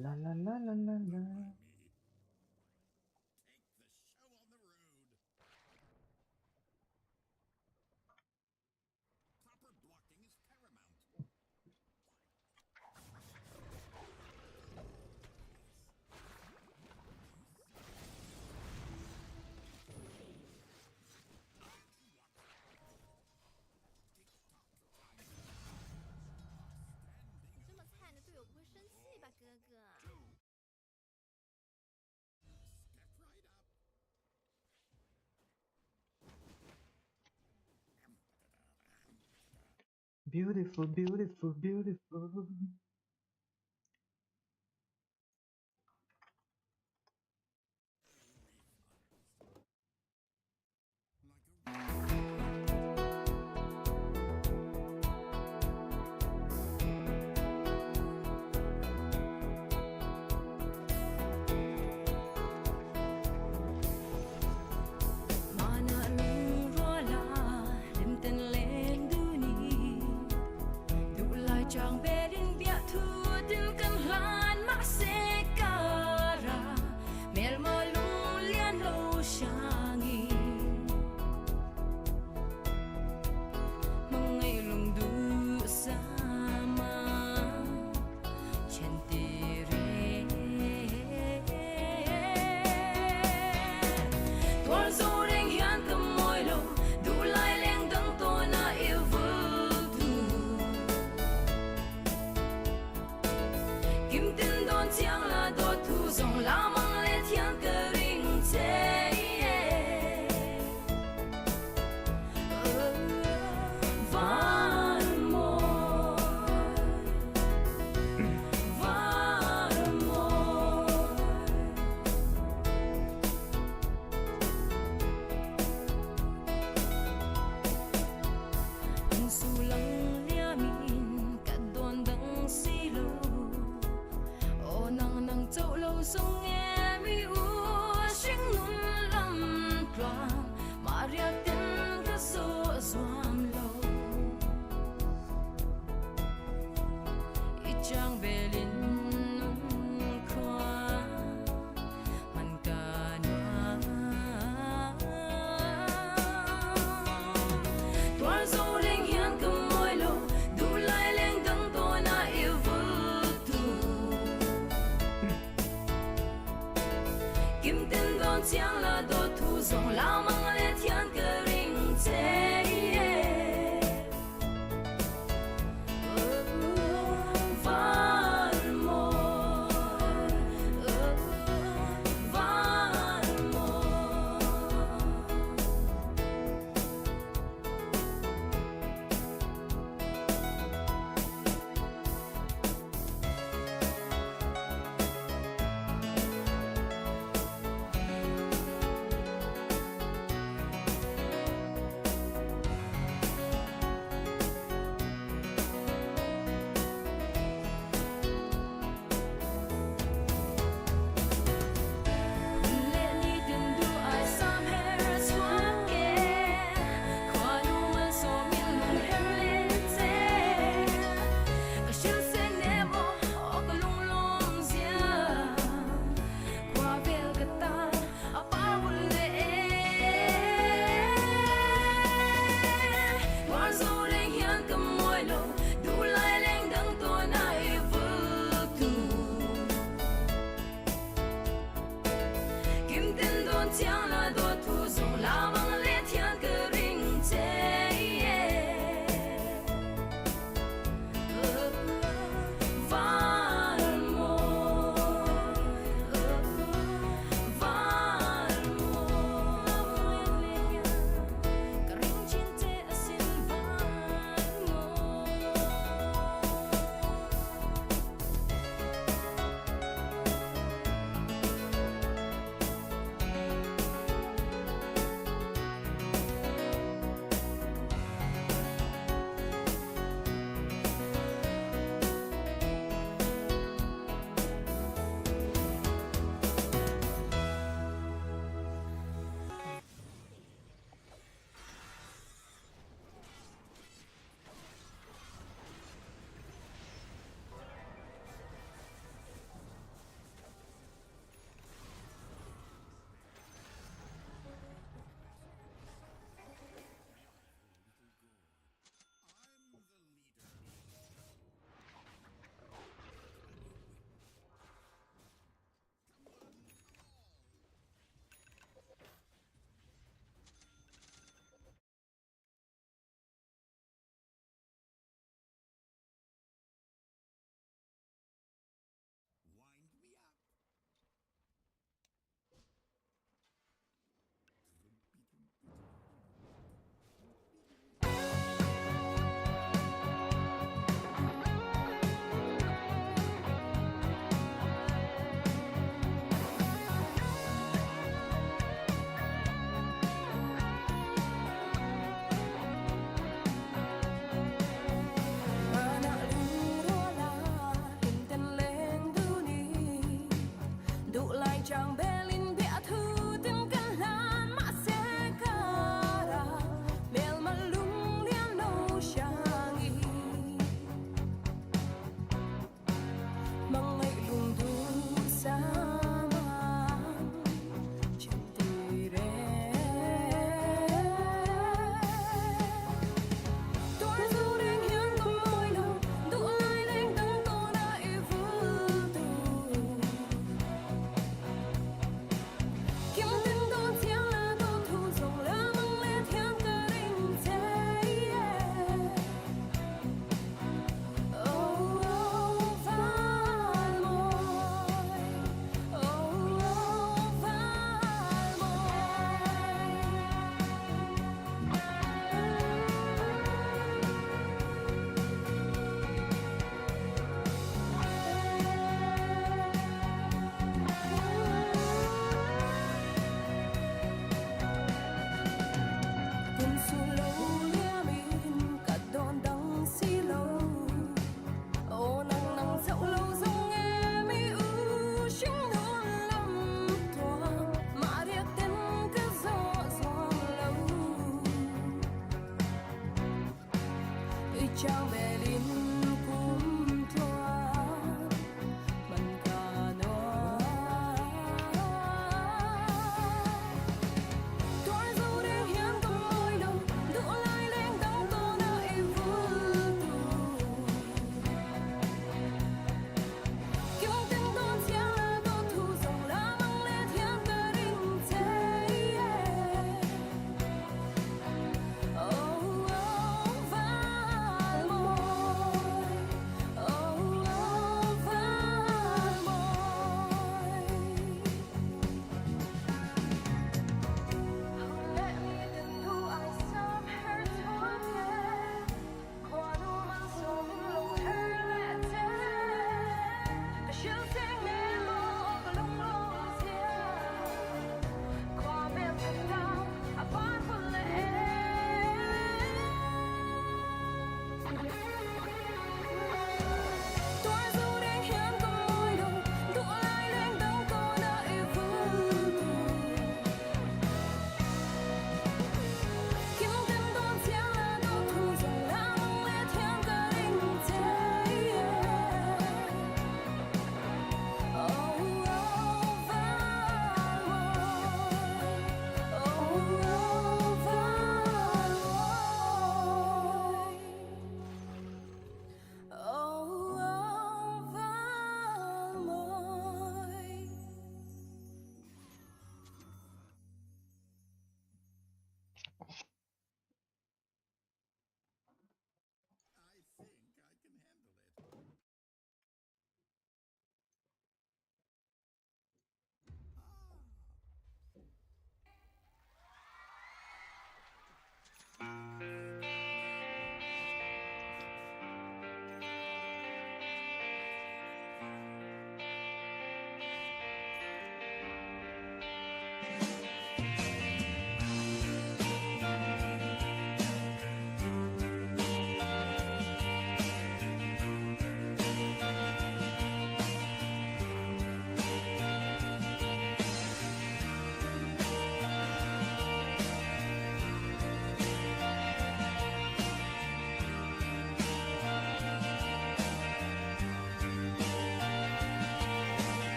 La la la la la la. Beautiful, beautiful, beautiful. Chàng bé đến bia thua tin căn lan mắc xe cara mel mơ lu liên lâu shangi mong ngày lùng du sama chantere tuan so reng hian cầm môi lâu du lai leng đắng to na yêu kim tin đón chiang là đốt thu dòng la mang lên thiên cơ rình thế van môi anh su lăng lia min cắt đòn đắng xí lâu nang châu lâu sông nghe mi u sinh nun lâm quang Maria tin cái số xoam lâu ít trang về linh nun khoa man ca na toan dâu đinh hiền cầm môi lâu đủ lại lên đắng to na yêu kim tin đón chiang là đốt thu dòng la mang lên thiên cơ rình thế van môi van môi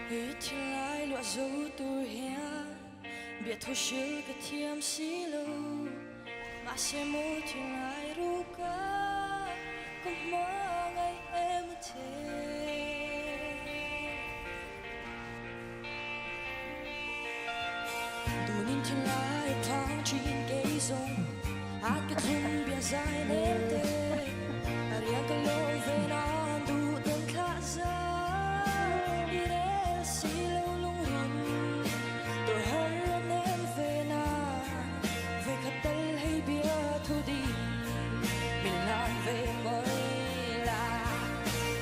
Ít thì lại lụa dấu tôi hé biết thôi sự cái thiêm xí lâu mà sẽ mơ thì lại ru cả cũng mơ ngày em thế đủ nhìn thì lại phang chuyện cây rong ai cái thun bia dài ném tê riêng cái lối về non đủ từng khát ra đi đến xí lâu lung run tôi hơi em về na về khát tay hay bia thôi đi mình làm về mới là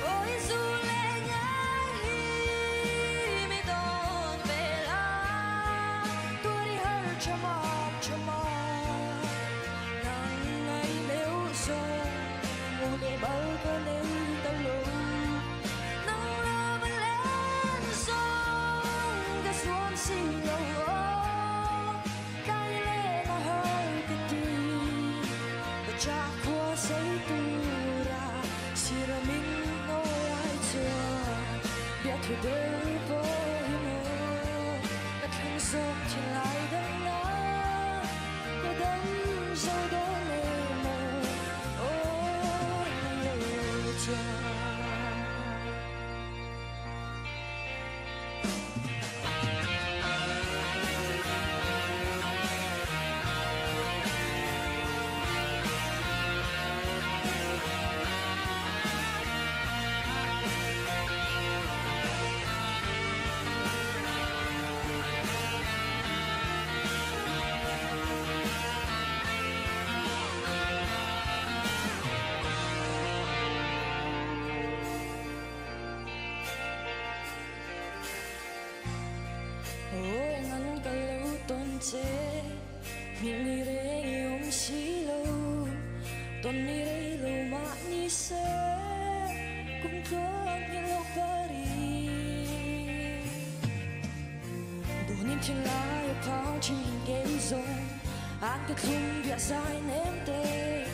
ôi dù lệ nhái hi mi đón về là tôi đi hơi cho mong nắng ngày nếu rồi mùa để bao cơn em ta lâu nắng lo vẫn lên sông cái xuân xinh lâu cái lệ nó hơi cái tim và cha qua giấy tu ra si ra mình nói ai chưa biết thôi đời vô hiểm cái thằng sông chỉ lại đắng ná cái đắng sâu đó mê mờ ôi lời cha ôi ngắn cả lâu tuần chế miệng đi đây ôm xí lâu tuần đi đây lâu mà đi xe cũng có như lâu Paris đủ niềm tin lại pháo chỉ game zone anh cái thun bia dài ném tê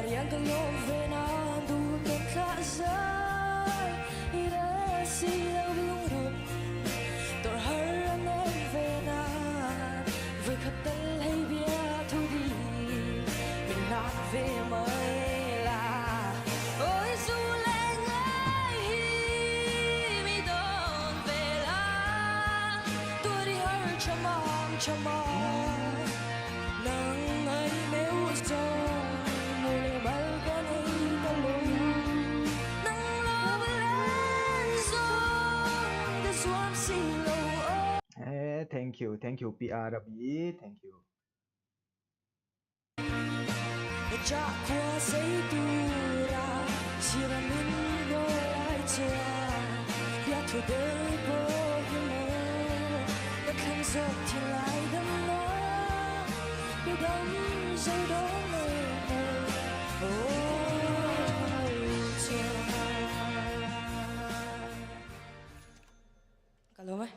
riêng cái lối về nào đủ từng khát dài đi đây xí lâu lung run tôi hơi em về na với khát tay hay bia thôi đi mình nói về mới là ôi dù lệ ngại hi mi đón về là tôi đi hơi cho mong nắng ấy nếu rồi mùa này bao con ấy ta lung nắng lo vẫn lên sông cái xuân xinh lâu Thank you PRW, thank you. cha qua giấy tu ra chỉ là mình đôi ai chưa biết thôi đời vô hiểm đã không dọc thì lại đâm nó để đắm dấu đó mê mờ ôi trời cảm ơn ấy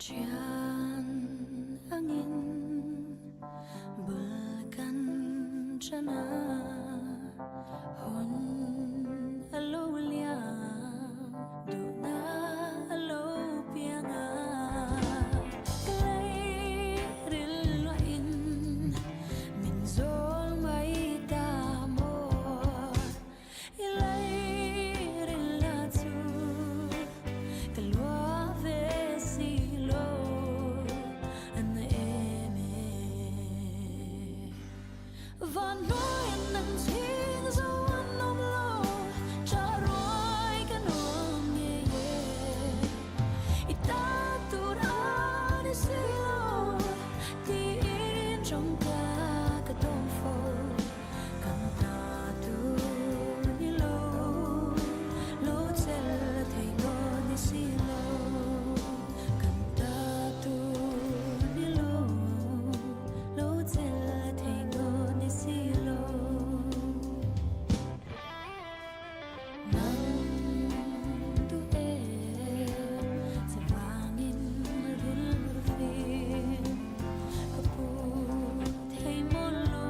Cian angin belkan cana hon alo liang duna alo pianga klei riluin min zol mai ta mo ilai rilatu kalwa vesilo ana eme van noen nan ting zo anom lo charoi kanom ye ita turan silo ti in trong ka katong fo kanta tu ni lo tel thei no ni silo kanta tu ni lo tel thei no ni silo nang tu sa vangin rul rufin kaput hey molo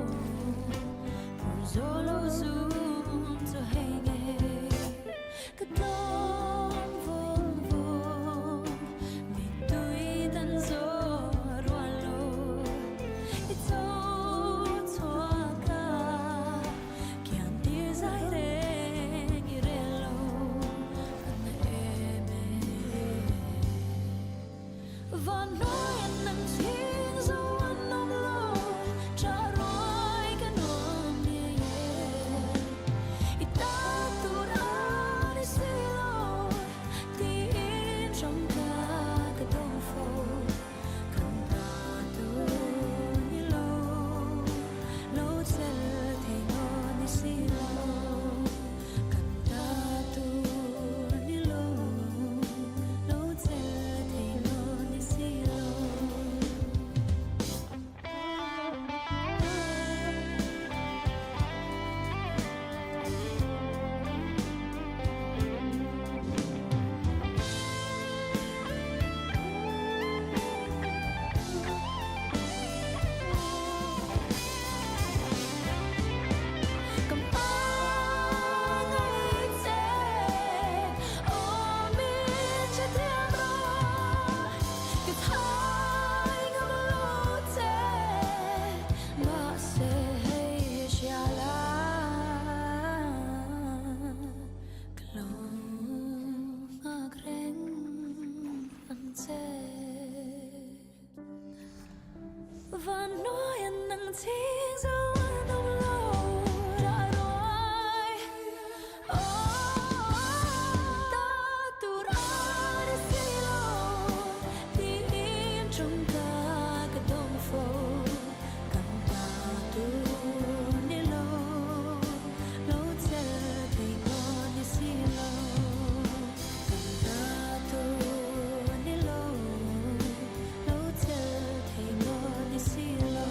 pur zolo zoom to henge kadong vom vom mi tui dan zo rualo ito toaka kian dir zai re girelo ana eme van noen nan ting zo anom lo charoi kanom ye ita turan silo ti in trong ka katong fo kanta tu ni lo tel thei no ni silo kanta tu ni lo tel thei no ni silo Come on, it's oh, me che ti avrò che thai ngalote ma se shala klong agreng ante van noen nan ting zo anom lo raroi ta turan silo ti in trong ka katong fo kanta tu ni lo tel thei no ni silo kanta tu ni lo tel thei no ni silo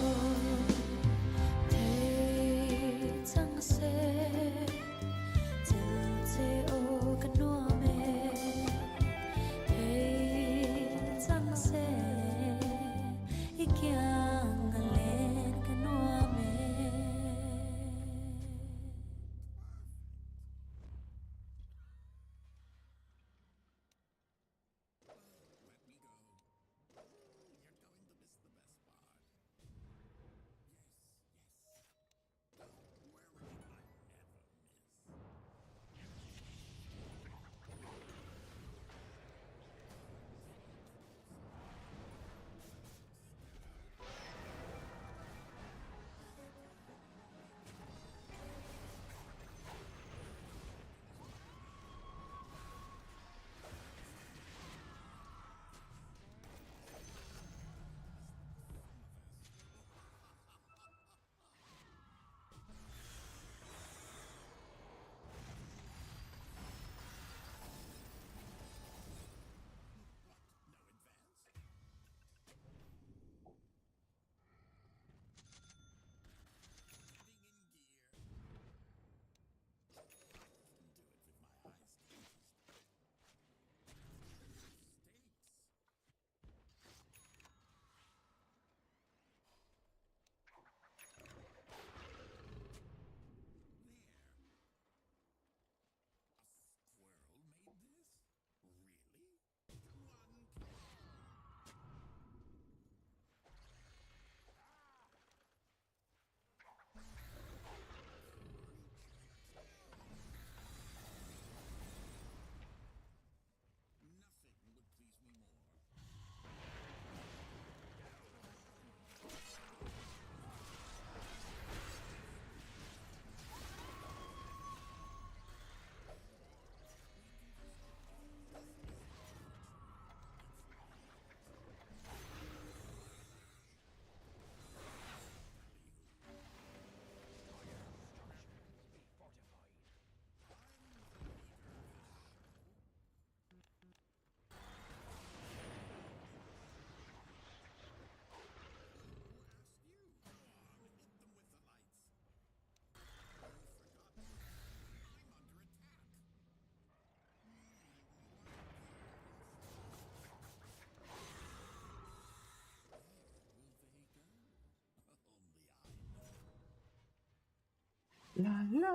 La la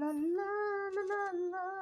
la la la la la.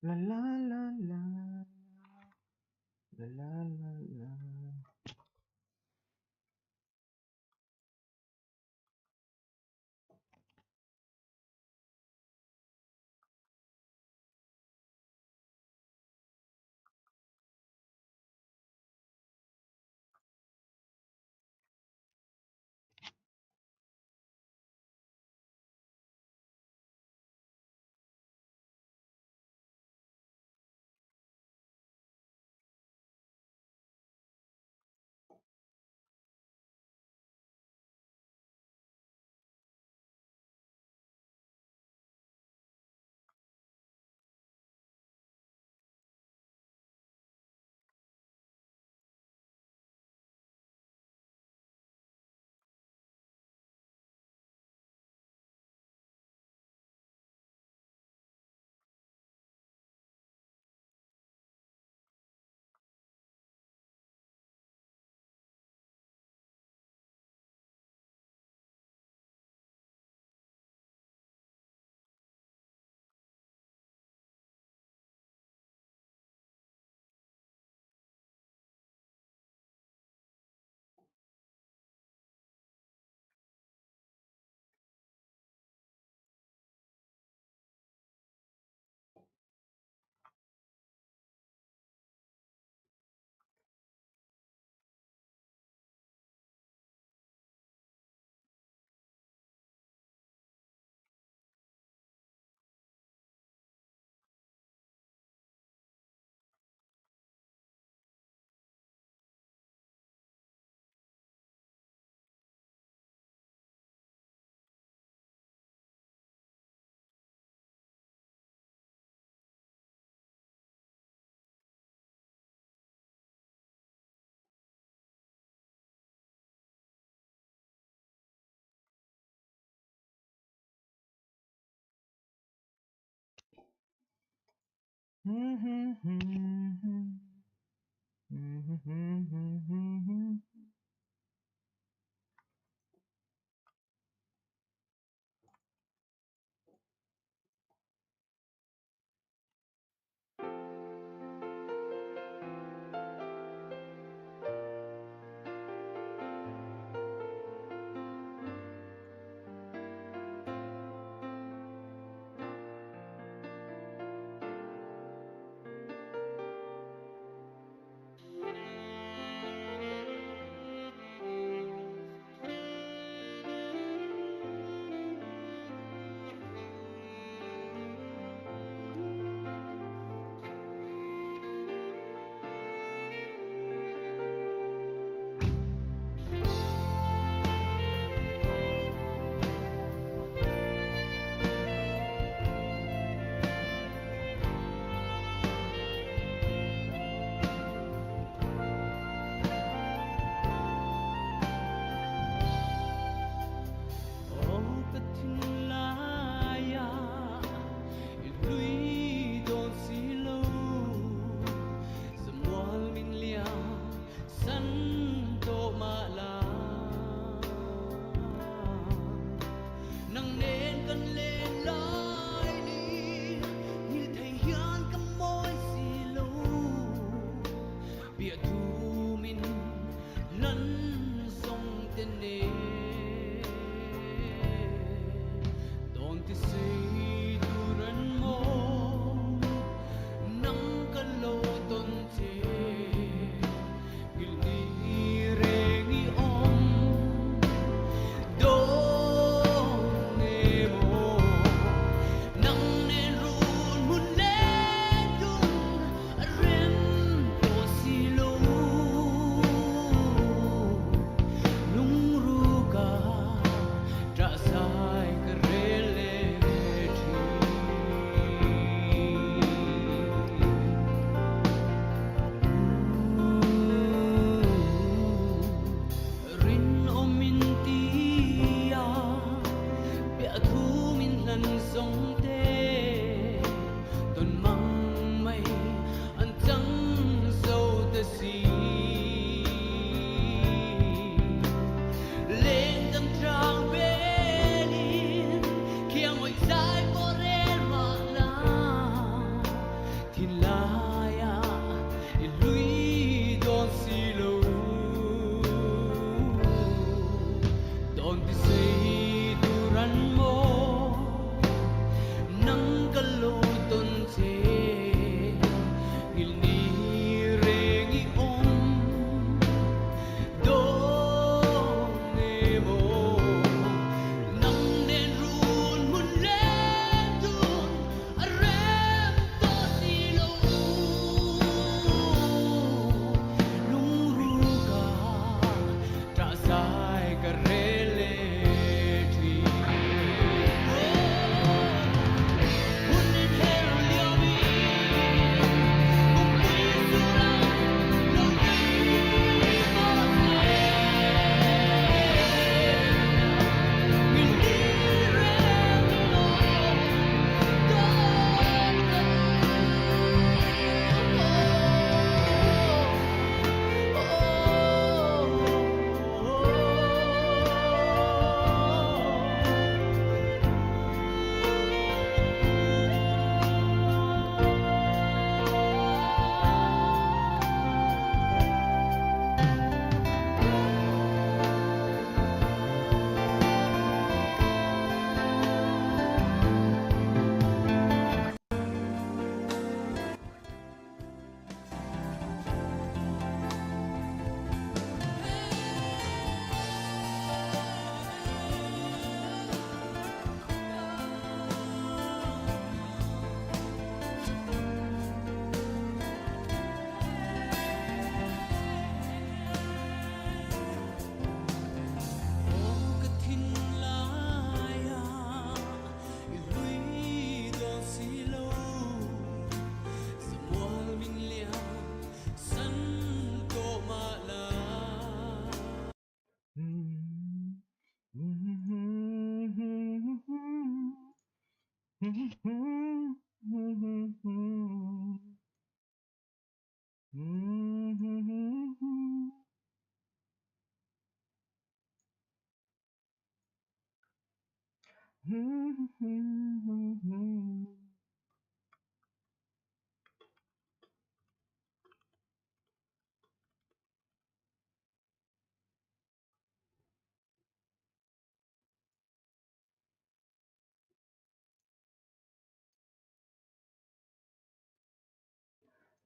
La la la la la la la la.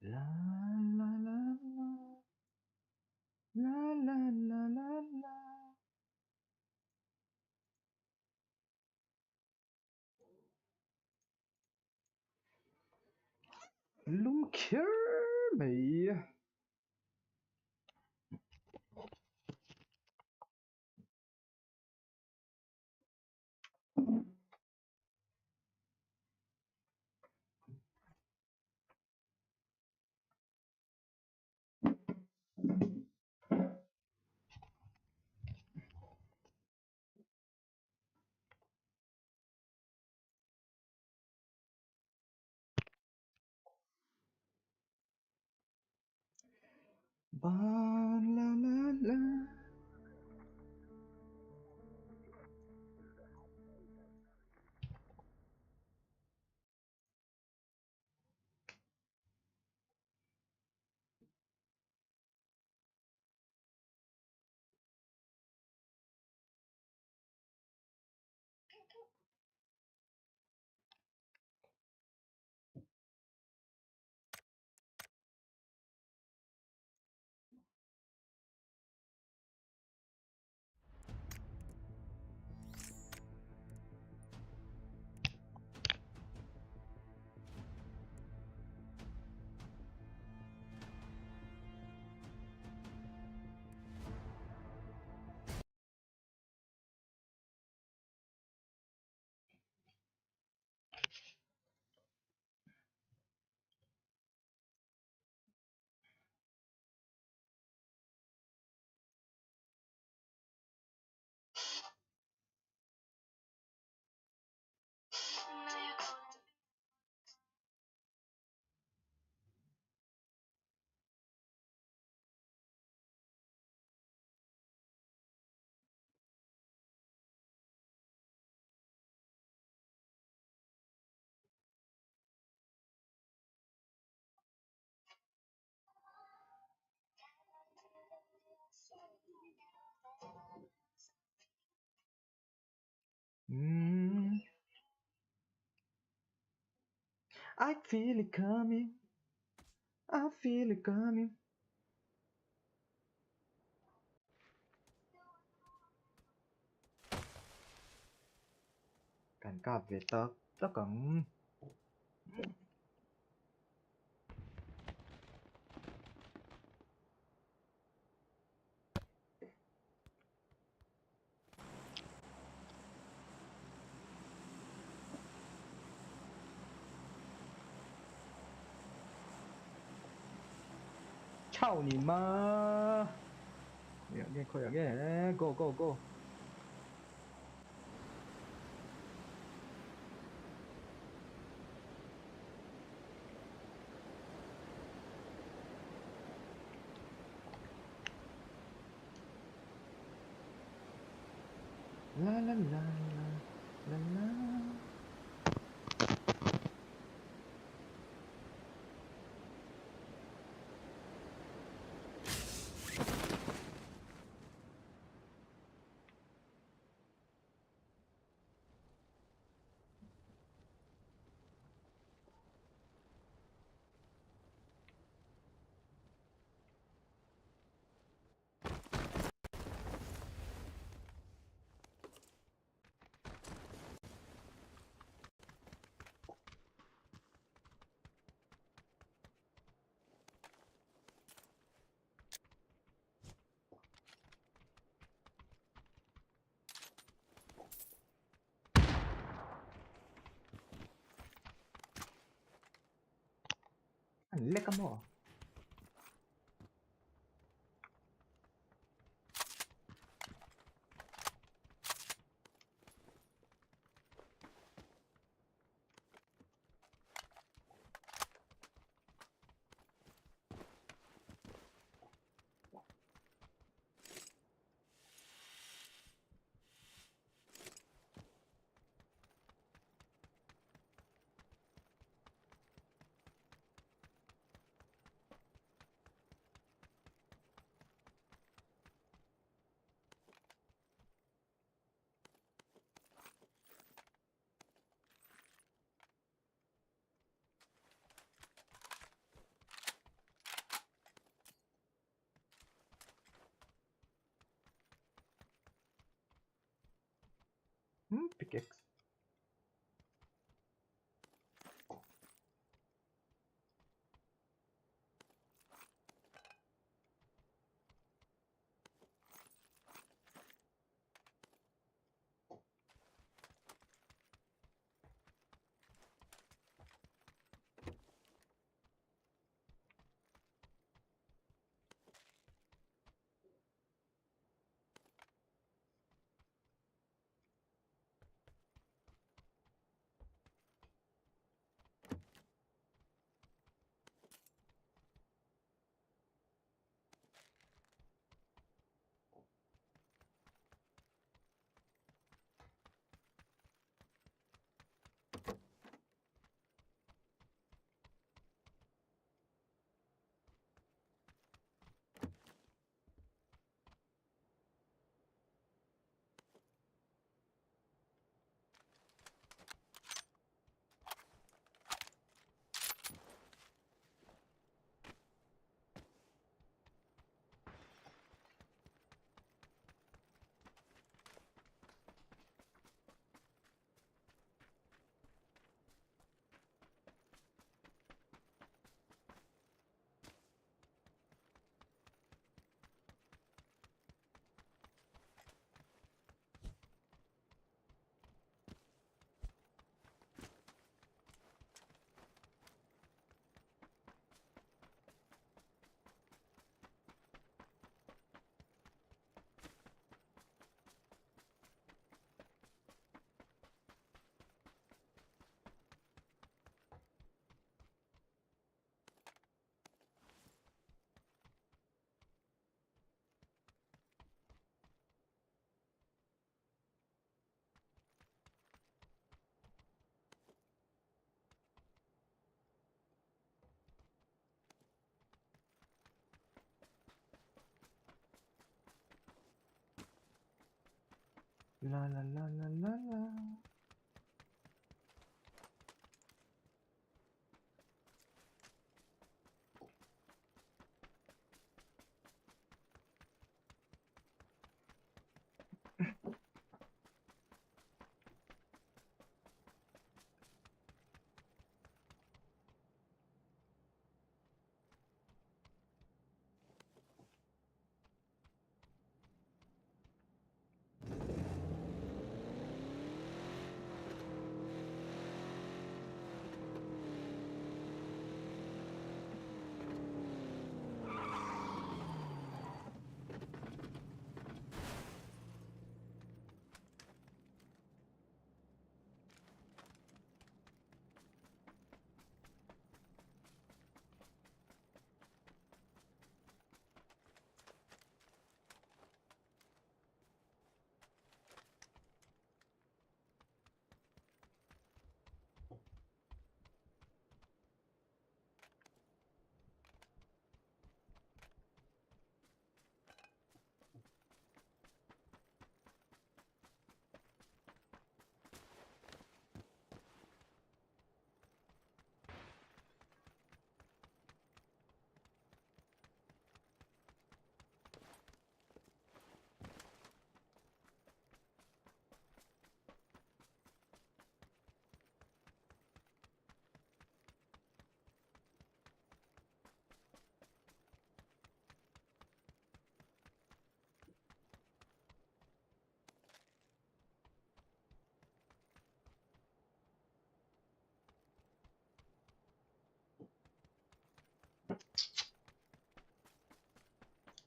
La la la la la la la la la. Look at me. Ba la la la. I feel it coming. I feel it coming. Cảnh cạp về tớ. Tớ cần. Chào你妈！快点快点 ，Go Go Go！啦啦啦啦啦啦！Anh lecca mo. Pickaxe. La la la la la la.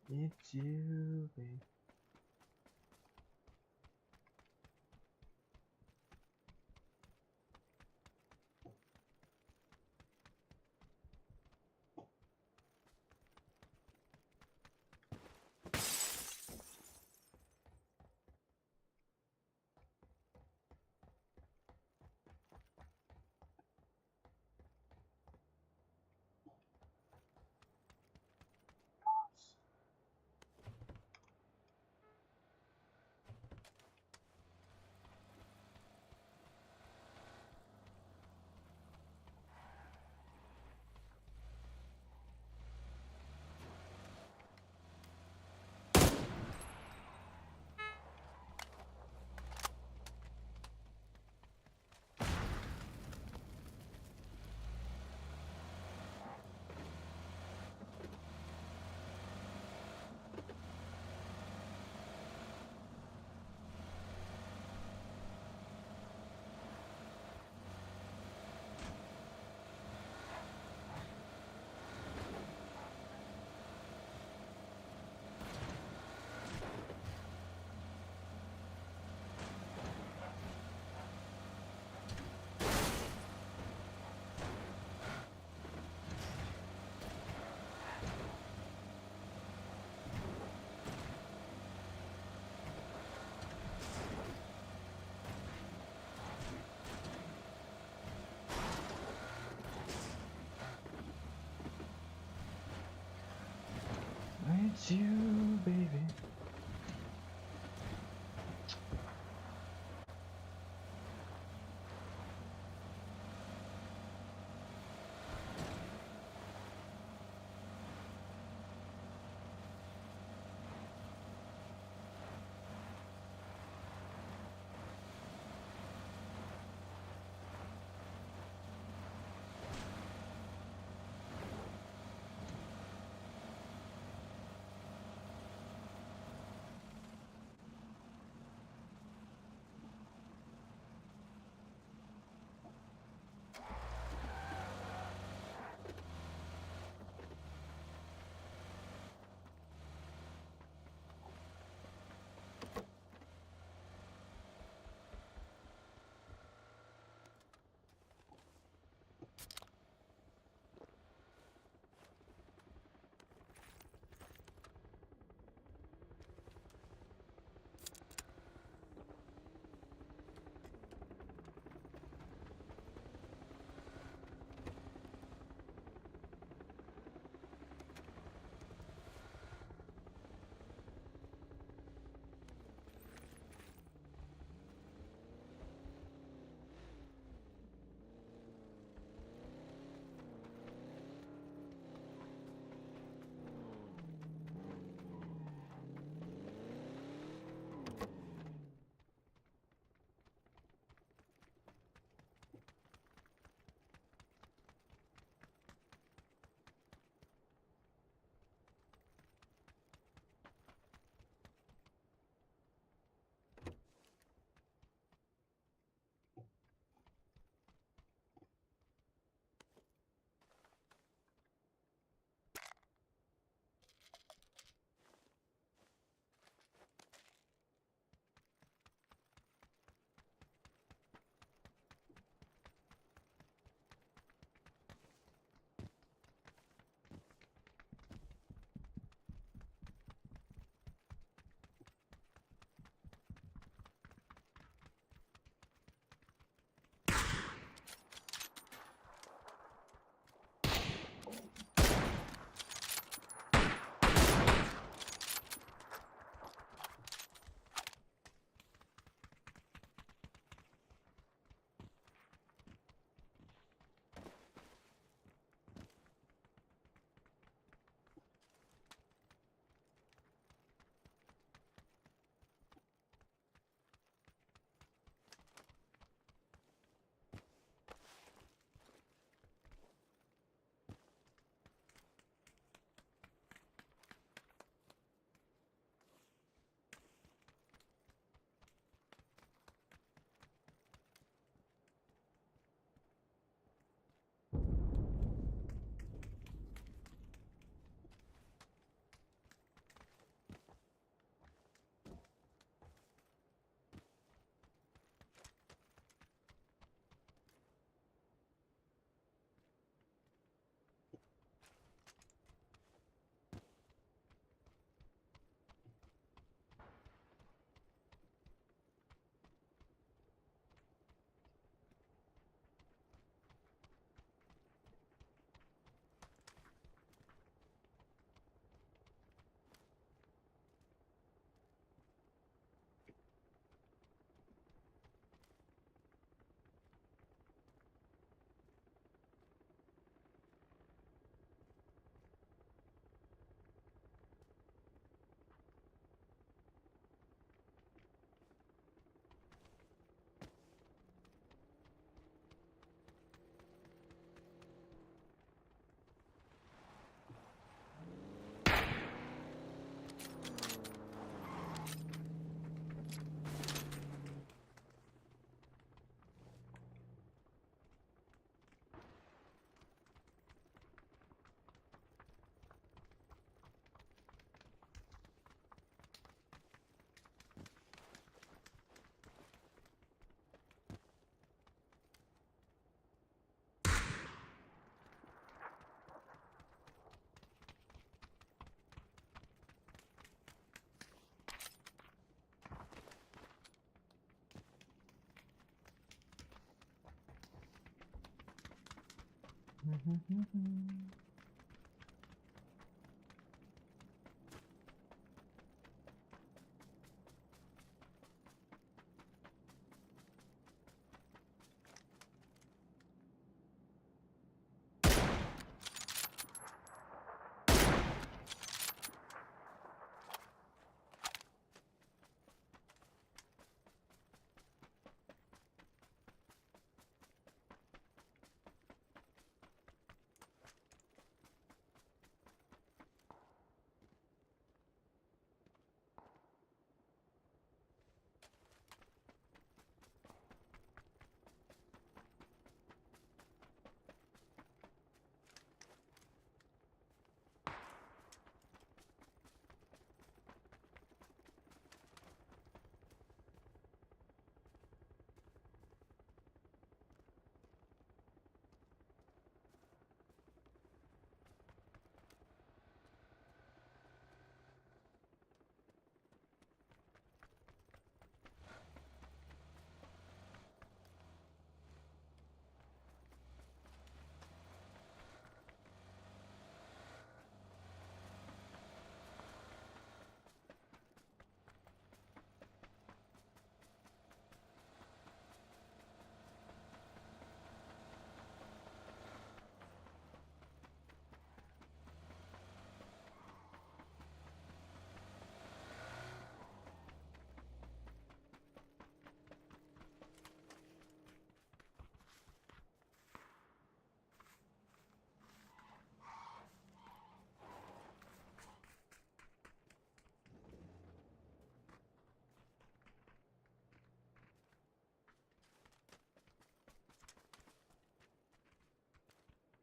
It's you, babe.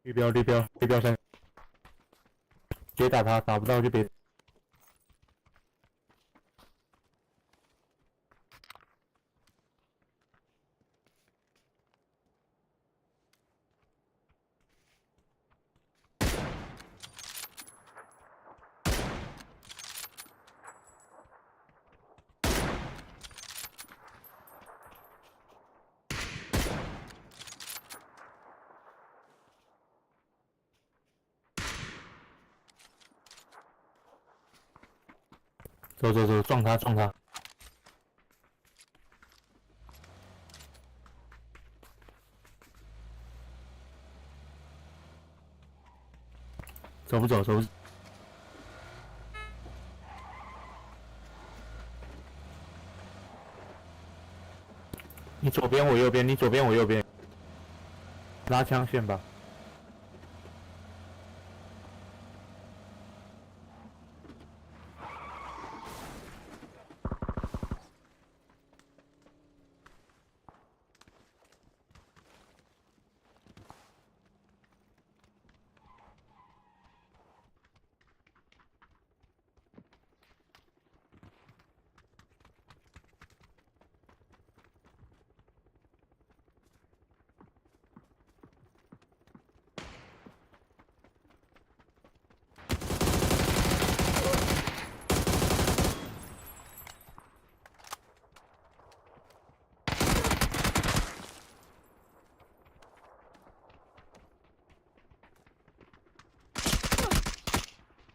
绿标绿标绿标3，直接打他，打不到就别。走走走，撞他撞他。走不走走不。你左边我右边，你左边我右边。拉枪线吧。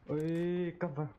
喂，干嘛？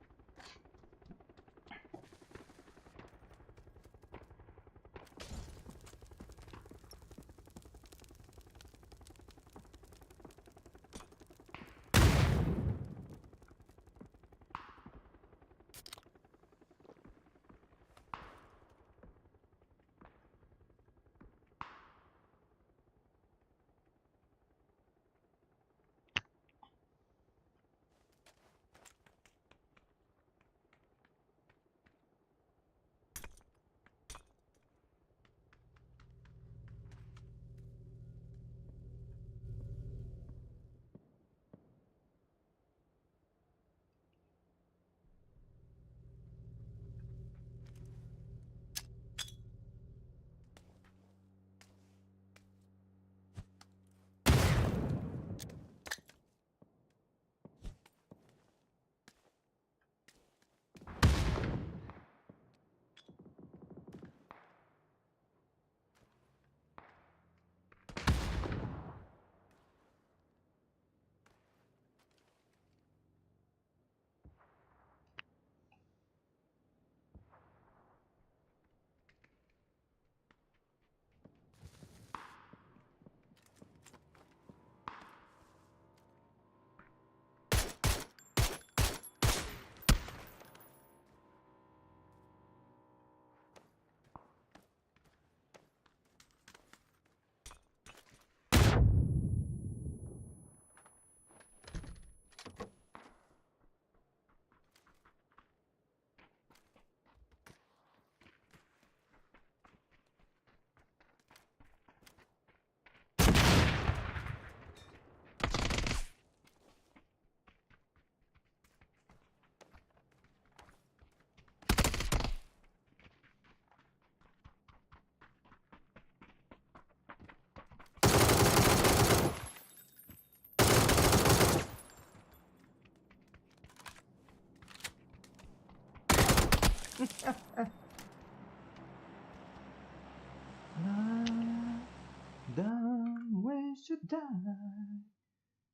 Dumb ways to die.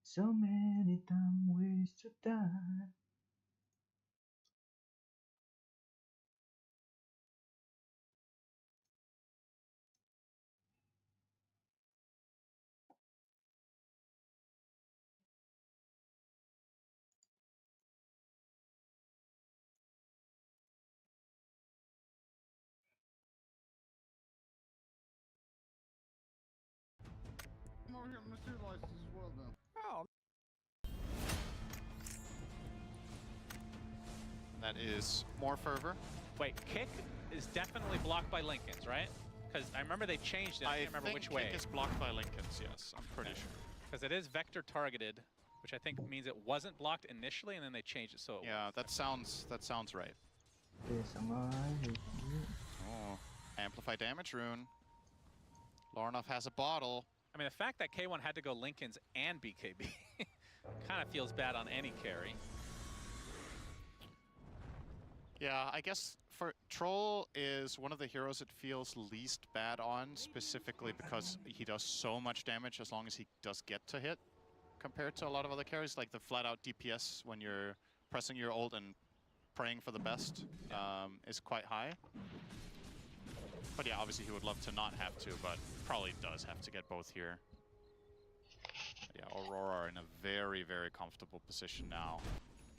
So many dumb ways to die. No, I'm materialized as well now. Oh. That is more fervor. Wait, kick is definitely blocked by Lincolns, right? Because I remember they changed it. I can't remember which way. Kick is blocked by Lincolns, yes. I'm pretty sure. Because it is vector targeted, which I think means it wasn't blocked initially, and then they changed it so it Yeah, was. that sounds right. Oh, amplify damage rune. Lornoff has a bottle. I mean, the fact that K1 had to go Lincolns and BKB kind of feels bad on any carry. Yeah, I guess for Troll is one of the heroes it feels least bad on, specifically because he does so much damage as long as he does get to hit, compared to a lot of other carries, like the flat-out DPS when you're pressing your ult and praying for the best is quite high. But yeah, obviously he would love to not have to, but probably does have to get both here. Yeah, Aurora are in a very, very comfortable position now.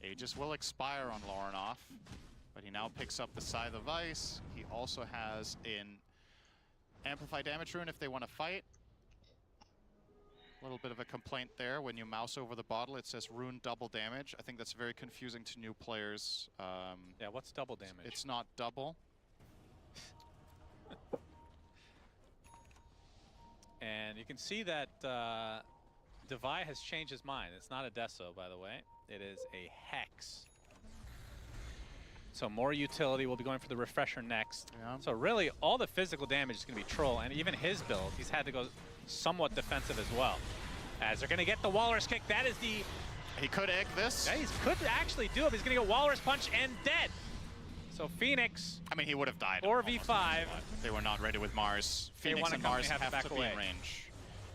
Aegis will expire on Lornoff, but he now picks up the Scythe of Ice. He also has an Amplify Damage Rune if they want to fight. A little bit of a complaint there. When you mouse over the bottle, it says Rune double damage. I think that's very confusing to new players. Yeah, what's double damage? It's not double. And you can see that Devi has changed his mind. It's not a Deso, by the way. It is a Hex. So more utility. We'll be going for the Refresher next. Yeah. So really, all the physical damage is going to be Troll, and even his build, he's had to go somewhat defensive as well. As they're going to get the Walrus kick. That is the... He could egg this. Yeah, he could actually do it. He's going to get Walrus Punch and dead. So Phoenix... I mean, he would have died. 4v5. They were not ready with Mars. Phoenix and Mars have to be in range.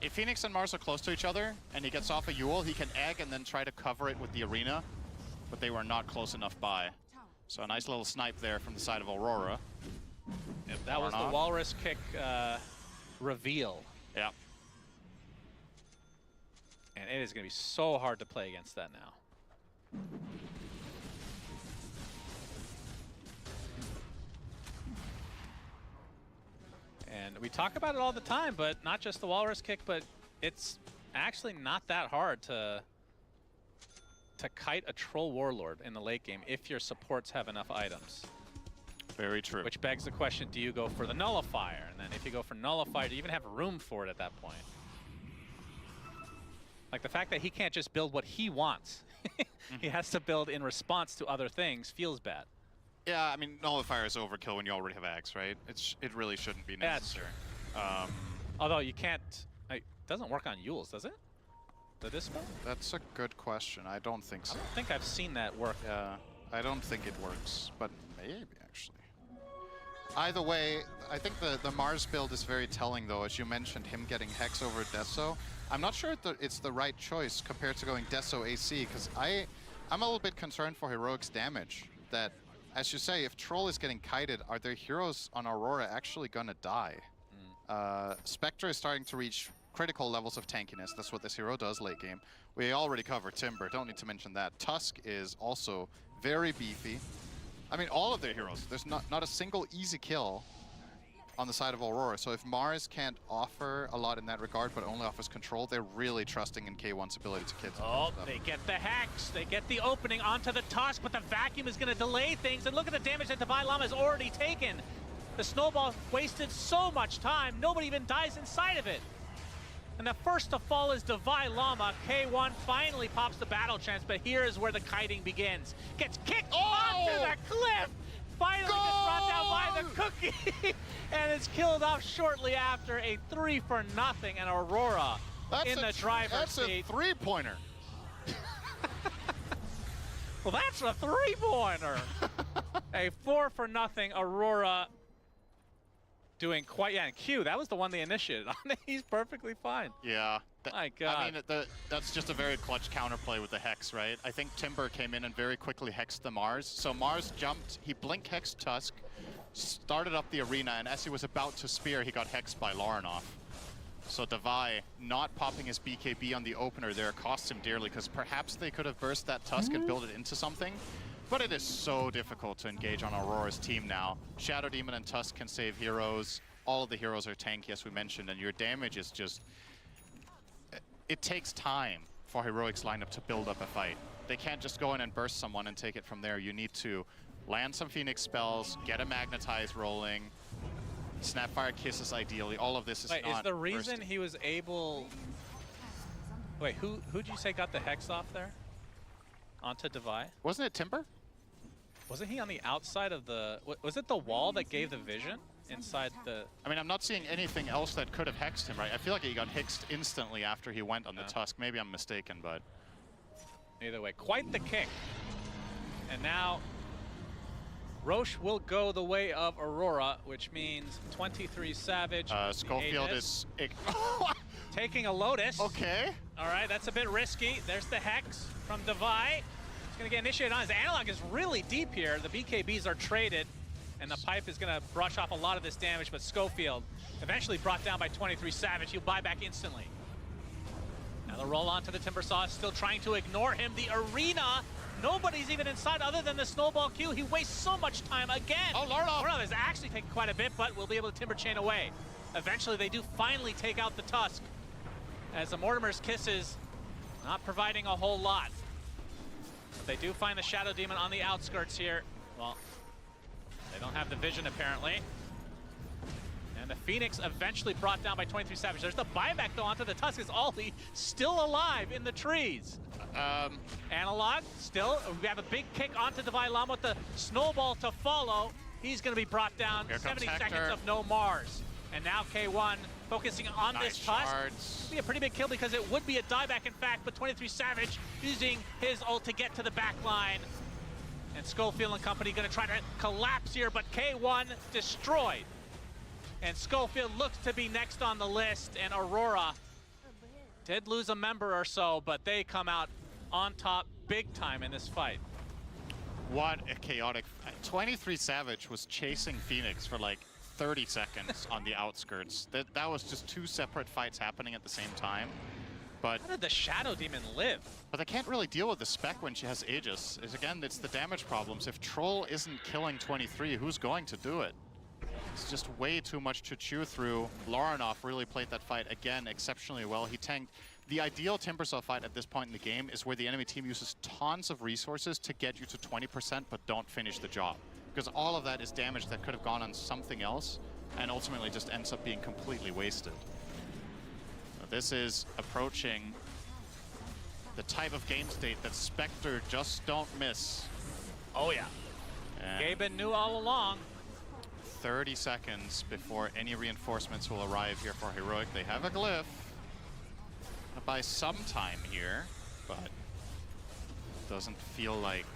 If Phoenix and Mars are close to each other, and he gets off a Yule, he can egg and then try to cover it with the arena. But they were not close enough by. So a nice little snipe there from the side of Aurora. Yep, that was the Walrus kick reveal. Yeah. And it is going to be so hard to play against that now. And we talk about it all the time, but not just the Walrus kick, but it's actually not that hard to kite a Troll Warlord in the late game if your supports have enough items. Very true. Which begs the question, do you go for the Nullifier? And then if you go for Nullifier, do you even have room for it at that point? Like the fact that he can't just build what he wants. He has to build in response to other things feels bad. Yeah, I mean, Nullifier is overkill when you already have Axe, right? It really shouldn't be necessary. Although you can't... It doesn't work on Yules, does it? The Dispel? That's a good question. I don't think so. I don't think I've seen that work. Yeah, I don't think it works, but maybe, actually. Either way, I think the Mars build is very telling, though. As you mentioned, him getting Hex over Deso. I'm not sure it's the right choice compared to going Deso AC, because I'm a little bit concerned for Heroic's damage. That, as you say, if Troll is getting kited, are their heroes on Aurora actually gonna die? Spectre is starting to reach critical levels of tankiness. That's what this hero does late game. We already covered Timber, don't need to mention that. Tusk is also very beefy. I mean, all of their heroes. There's not a single easy kill on the side of Aurora. So if Mars can't offer a lot in that regard, but only offers control, they're really trusting in K1's ability to kit. Oh, they get the Hex. They get the opening onto the Tusk, but the Vacuum is going to delay things. And look at the damage that Divine Llama has already taken. The Snowball wasted so much time. Nobody even dies inside of it. And the first to fall is Divine Llama. K1 finally pops the battle chance, but here is where the kiting begins. Gets kicked onto the cliff. Finally gets brought down by the Cookie. And it's killed off shortly after a 3-for-0 and Aurora in the driver's seat. That's a three-pointer. Well, that's a three-pointer. A 4-for-0 Aurora doing quite, yeah, and Q, that was the one they initiated on. He's perfectly fine. Yeah. My God. I mean, that's just a very clutch counterplay with the Hex, right? I think Timber came in and very quickly hexed the Mars. So Mars jumped, he blink hexed Tusk, started up the arena, and as he was about to spear, he got hexed by Laurenoff. So Devi not popping his BKB on the opener there cost him dearly, because perhaps they could have burst that Tusk and built it into something. But it is so difficult to engage on Aurora's team now. Shadow Demon and Tusk can save heroes. All of the heroes are tanky, as we mentioned, and your damage is just... It takes time for Heroic's lineup to build up a fight. They can't just go in and burst someone and take it from there. You need to land some Phoenix spells, get a Magnetize rolling, Snapfire Kisses ideally. All of this is Wait, not is the reason bursting. he was able... Wait, who'd you say got the Hex off there? Onto Devi? Wasn't it Timber? Wasn't he on the outside of the... Was it the wall that gave the vision inside the... I mean, I'm not seeing anything else that could have hexed him, right? I feel like he got hexed instantly after he went on the Tusk. Maybe I'm mistaken, but... Either way, quite the kick. And now, Roche will go the way of Aurora, which means 23 Savage. Schofield is... taking a Lotus. Okay. All right, that's a bit risky. There's the Hex from Devi. He's going to get initiated on. His analog is really deep here. The BKBs are traded, and the pipe is going to brush off a lot of this damage, but Schofield eventually brought down by 23 Savage. He'll buy back instantly. Now the roll onto the Timbersaw is still trying to ignore him. The arena, nobody's even inside other than the Snowball Q. He wastes so much time again. Oh, Laurenoff is actually taking quite a bit, but we'll be able to Timber Chain away. Eventually, they do finally take out the Tusk, as the Mortimer's Kisses not providing a whole lot. But they do find the Shadow Demon on the outskirts here. Well, they don't have the vision apparently. And the Phoenix eventually brought down by 23 Savage. There's the buyback though onto the Tusk. Is Ollie still alive in the trees? Analog still. We have a big kick onto Devi Llama with the snowball to follow. He's going to be brought down. Here 70 comes seconds Hector. of no Mars. And now K1 focusing on Nice this Tusk. shards. Be a pretty big kill because it would be a dieback in fact, but 23 Savage using his ult to get to the back line. And Schofield and company gonna try to collapse here, but K1 destroyed. And Schofield looks to be next on the list, and Aurora did lose a member or so, but they come out on top big time in this fight. What a chaotic... 23 Savage was chasing Phoenix for like 30 seconds on the outskirts. That was just two separate fights happening at the same time. But how did the Shadow Demon live? But they can't really deal with the spec when she has Aegis. Again, it's the damage problems. If Troll isn't killing 23, who's going to do it? It's just way too much to chew through. Laurenoff really played that fight again exceptionally well. He tanked. The ideal Timbersaw fight at this point in the game is where the enemy team uses tons of resources to get you to 20% but don't finish the job. Because all of that is damage that could have gone on something else and ultimately just ends up being completely wasted. So this is approaching the type of game state that Spectre just don't miss. Oh yeah. Gaben knew all along. 30 seconds before any reinforcements will arrive here for Heroic. They have a glyph. Gonna buy some time here, but doesn't feel like...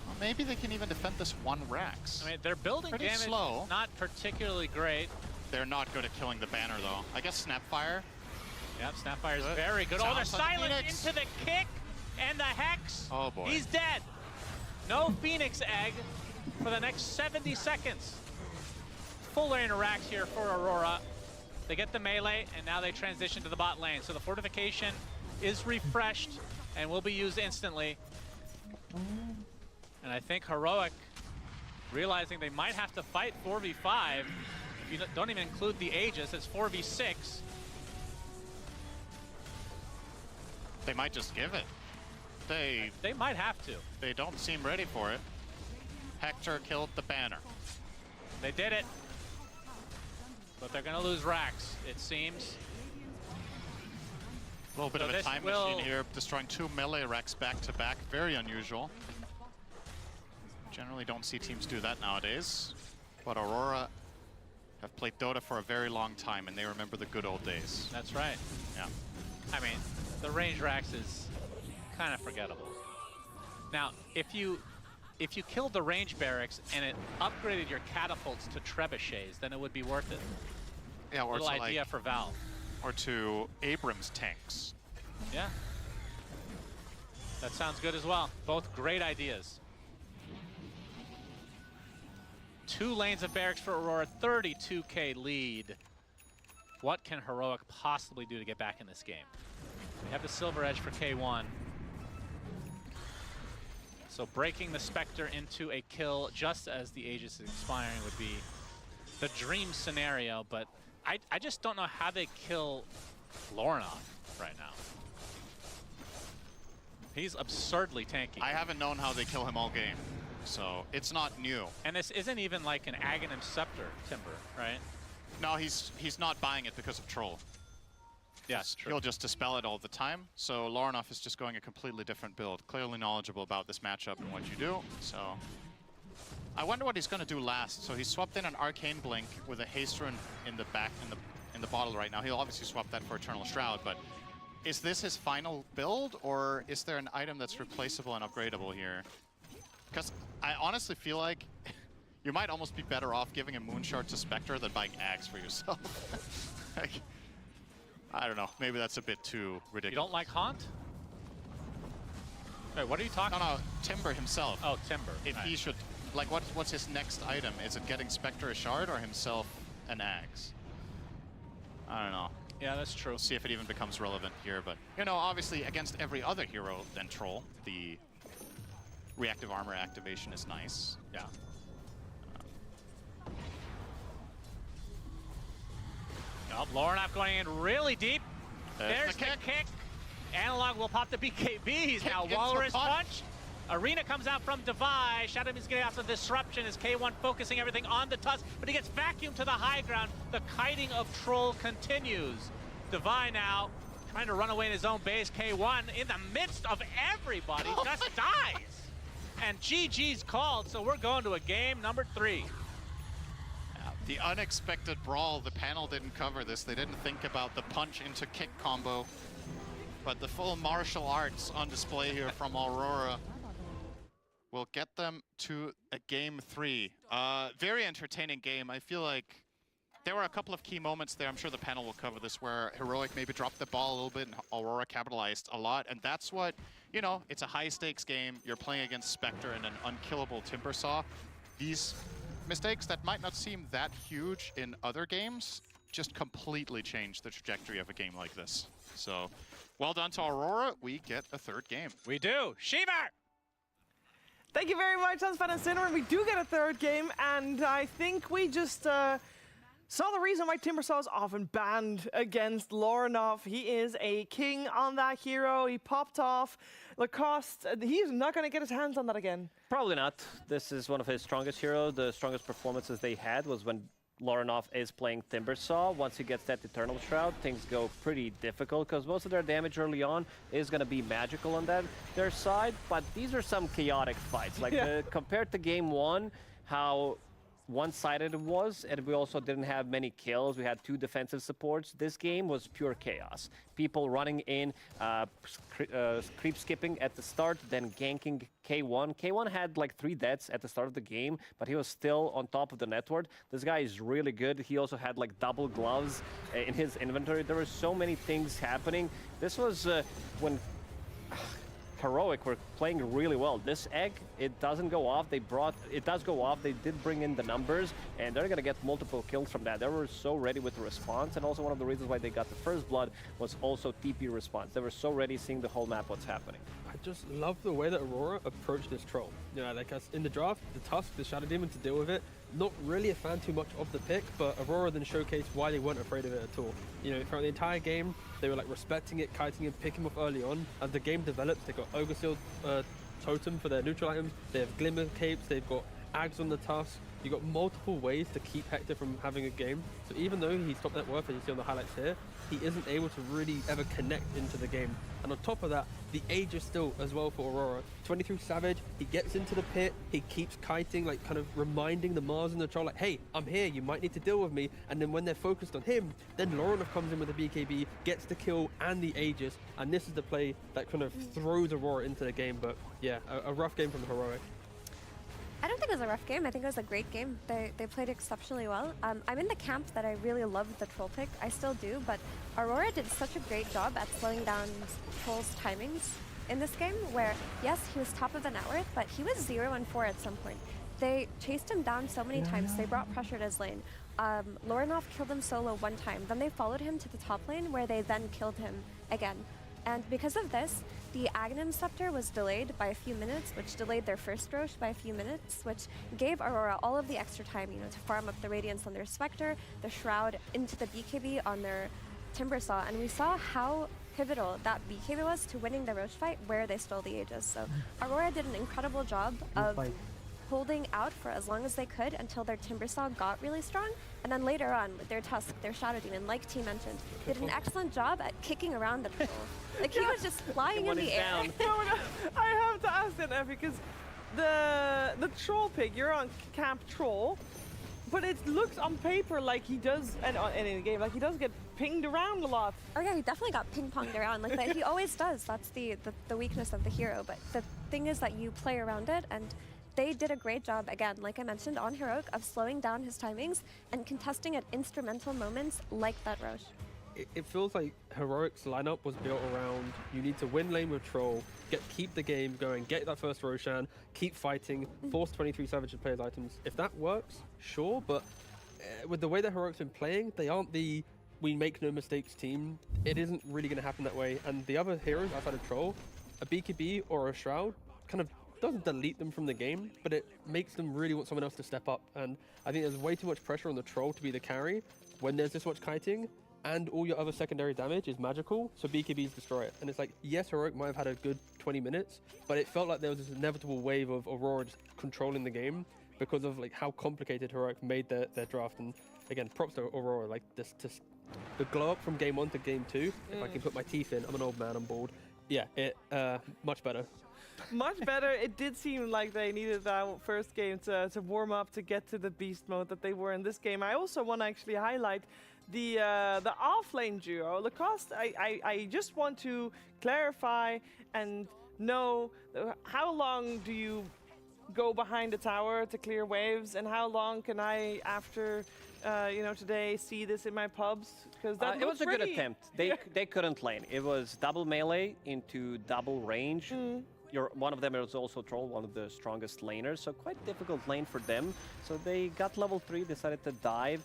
Well, maybe they can even defend this one Rax. I mean, their building Pretty damage slow. not particularly great. They're not good at killing the banner though. I guess Snapfire. Yep, Snapfire is Good. very good. Oh, the Sounds like silence Phoenix. into the kick and the Hex. Oh boy. He's dead. No Phoenix Egg for the next 70 seconds. Full interact here for Aurora. They get the melee, and now they transition to the bot lane. So the fortification is refreshed and will be used instantly. And I think Heroic, realizing they might have to fight 4v5, if you don't even include the Aegis, it's 4v6. They might just give it. They might have to. They don't seem ready for it. Hector killed the banner. They did it. But they're going to lose Rax, it seems. A little bit So of a this time will- machine here, destroying 2 melee Rex back to back. Very unusual. Generally don't see teams do that nowadays. But Aurora have played Dota for a very long time, and they remember the good old days. That's right. Yeah. I mean, the range Rax is kind of forgettable. Now, if if you killed the range barracks and it upgraded your catapults to trebuchets, then it would be worth it. Yeah, or Little to idea like, for Valve. or to Abrams tanks. Yeah. That sounds good as well. Both great ideas. 2 lanes of barracks for Aurora, 32k lead. What can Heroic possibly do to get back in this game? We have the silver edge for K1. So breaking the Spectre into a kill just as the Aegis is expiring would be the dream scenario, but I just don't know how they kill Lorinov right now. He's absurdly tanky. I haven't known how they kill him all game, so it's not new. And this isn't even like an Aghanim Scepter Timber, right? No, he's not buying it because of Troll. Yeah, it's true. He'll just dispel it all the time. So Lorinov is just going a completely different build. Clearly knowledgeable about this matchup and what you do. So I wonder what he's going to do last. So he swapped in an Arcane Blink with a Haste Rune in the back in the bottle right now. He'll obviously swap that for Eternal Shroud, but is this his final build, or is there an item that's replaceable and upgradable here? Because I honestly feel like you might almost be better off giving a Moonshard to Spectre than buying Axe for yourself. Like, I don't know. Maybe that's a bit too ridiculous. You don't like Haunt? Wait, what are you talking about? No, Timber himself. Oh, Timber. If he should, like, what's his next item? Is it getting Spectre a shard or himself an Axe? I don't know. Yeah, that's true. We'll see if it even becomes relevant here, but, you know, obviously against every other hero than Troll, the reactive armor activation is nice. Yeah. Oh, Lorinov going in really deep. There's the kick. Analog will pop the BKBs. Now Walrus Punch. Arena comes out from Divide. Shadow is getting out some disruption as K1 focusing everything on the Tusk, but he gets vacuumed to the high ground. The kiting of Troll continues. Divide now trying to run away in his own base. K1 in the midst of everybody just dies. And GG's called, so we're going to a game number 3. The unexpected brawl, the panel didn't cover this. They didn't think about the punch into kick combo. But the full martial arts on display here from Aurora will get them to a game 3. Very entertaining game. I feel like there were a couple of key moments there. I'm sure the panel will cover this, where Heroic maybe dropped the ball a little bit and Aurora capitalized a lot. And that's what, you know, it's a high stakes game. You're playing against Spectre and an unkillable Timbersaw. These mistakes that might not seem that huge in other games just completely change the trajectory of a game like this. So, well done to Aurora. We get a 3rd game. We do. Shiver! Thank you very much, Sunspan and Cinnamon. We do get a 3rd game, and I think we just saw the reason why Timbersaw is often banned against Lorinov. He is a king on that hero. He popped off. Lacoste, he's not going to get his hands on that again. Probably not. This is one of his strongest heroes. The strongest performances they had was when Lorinov is playing Timbersaw. Once he gets that Eternal Shroud, things go pretty difficult because most of their damage early on is going to be magical on their side. But these are some chaotic fights. Like compared to game 1, how one-sided it was, and we also didn't have many kills. We had 2 defensive supports. This game was pure chaos. People running in, creep skipping at the start, then ganking K1. K1 had like 3 deaths at the start of the game, but he was still on top of the network. This guy is really good. He also had like double gloves in his inventory. There were so many things happening. This was when Heroic were playing really well. This egg, it doesn't go off. It does go off. They did bring in the numbers, and they're gonna get multiple kills from that. They were so ready with the response, and also one of the reasons why they got the first blood was also TP response. They were so ready seeing the whole map what's happening. I just love the way that Aurora approached this Troll. You know, like in the draft, the Tusk, the Shadow Demon to deal with it. Not really a fan too much of the pick, but Aurora then showcased why they weren't afraid of it at all. You know, throughout the entire game, they were like respecting it, kiting it, picking up early on. As the game develops, they got Ogre Seal Totem for their neutral items. They have Glimmer Capes. They've got Ags on the Tusk. You got multiple ways to keep Hector from having a game. So even though he's top net worth, as you see on the highlights here, he isn't able to really ever connect into the game. And on top of that, the age is still as well for Aurora. 23 Savage, he gets into the pit, he keeps kiting, like kind of reminding the Mars and the Troll, like, hey, I'm here, you might need to deal with me. And then when they're focused on him, then Lorinov comes in with the BKB, gets the kill and the Aegis. And this is the play that kind of throws Aurora into the game. But yeah, a rough game from Heroic. don't think it was a rough game. I think it was a great game. They played exceptionally well. I'm in the camp that I really loved the troll pick. I still do, but Aurora did such a great job at slowing down Troll's timings in this game, where, yes, he was top of the net worth, but he was 0-4 at some point. They chased him down so many times. They brought pressure to his lane. Lorinov killed him solo one time. Then they followed him to the top lane, where they then killed him again. And because of this, the Aghanim Scepter was delayed by a few minutes, which delayed their first Rosh by a few minutes, which gave Aurora all of the extra time, to farm up the Radiance on their Spectre, the Shroud into the BKB on their Timbersaw, and we saw how pivotal that BKB was to winning the Rosh fight where they stole the Aegis. So Aurora did an incredible job of holding out for as long as they could until their Timbersaw got really strong, and then later on with their Tusk, their Shadow Demon, like T mentioned, did an excellent job at kicking around the troll. Like he was just flying in the air. I have to ask that, because the troll pick, you're on camp troll, but it looks on paper like he does, and in the game, like he does get pinged around a lot. Oh yeah, he definitely got ping-ponged around like that. He always does. That's the weakness of the hero, but the thing is that you play around it, and they did a great job, again, like I mentioned, on Heroic, of slowing down his timings and contesting at instrumental moments like that Rosh. It feels like Heroic's lineup was built around, you need to win lane with Troll, keep the game going, get that first Roshan, keep fighting, force 23 Savage players items. If that works, sure, but with the way that Heroic's been playing, they aren't the we make no mistakes team. It isn't really going to happen that way, and the other heroes outside of Troll, a BKB or a Shroud, kind of doesn't delete them from the game, but it makes them really want someone else to step up. And I think there's way too much pressure on the Troll to be the carry when there's this much kiting, and all your other secondary damage is magical, so BKBs destroy it. And it's like, yes, Heroic might have had a good 20 minutes, but it felt like there was this inevitable wave of Aurora just controlling the game because of like how complicated Heroic made their draft. And again, props to Aurora, like the glow up from game 1 to game 2. If I can put my teeth in, I'm an old man, I'm bored. Yeah, much better. Much better. It did seem like they needed that first game to warm up, to get to the beast mode that they were in this game. I also want to actually highlight the off-lane duo. Lacoste, I just want to clarify and know how long do you go behind the tower to clear waves, and how long can I, after today, see this in my pubs? Because it was a good attempt. They couldn't lane. It was double melee into double range. One of them is also Troll, one of the strongest laners, so quite difficult lane for them. So they got level 3, decided to dive.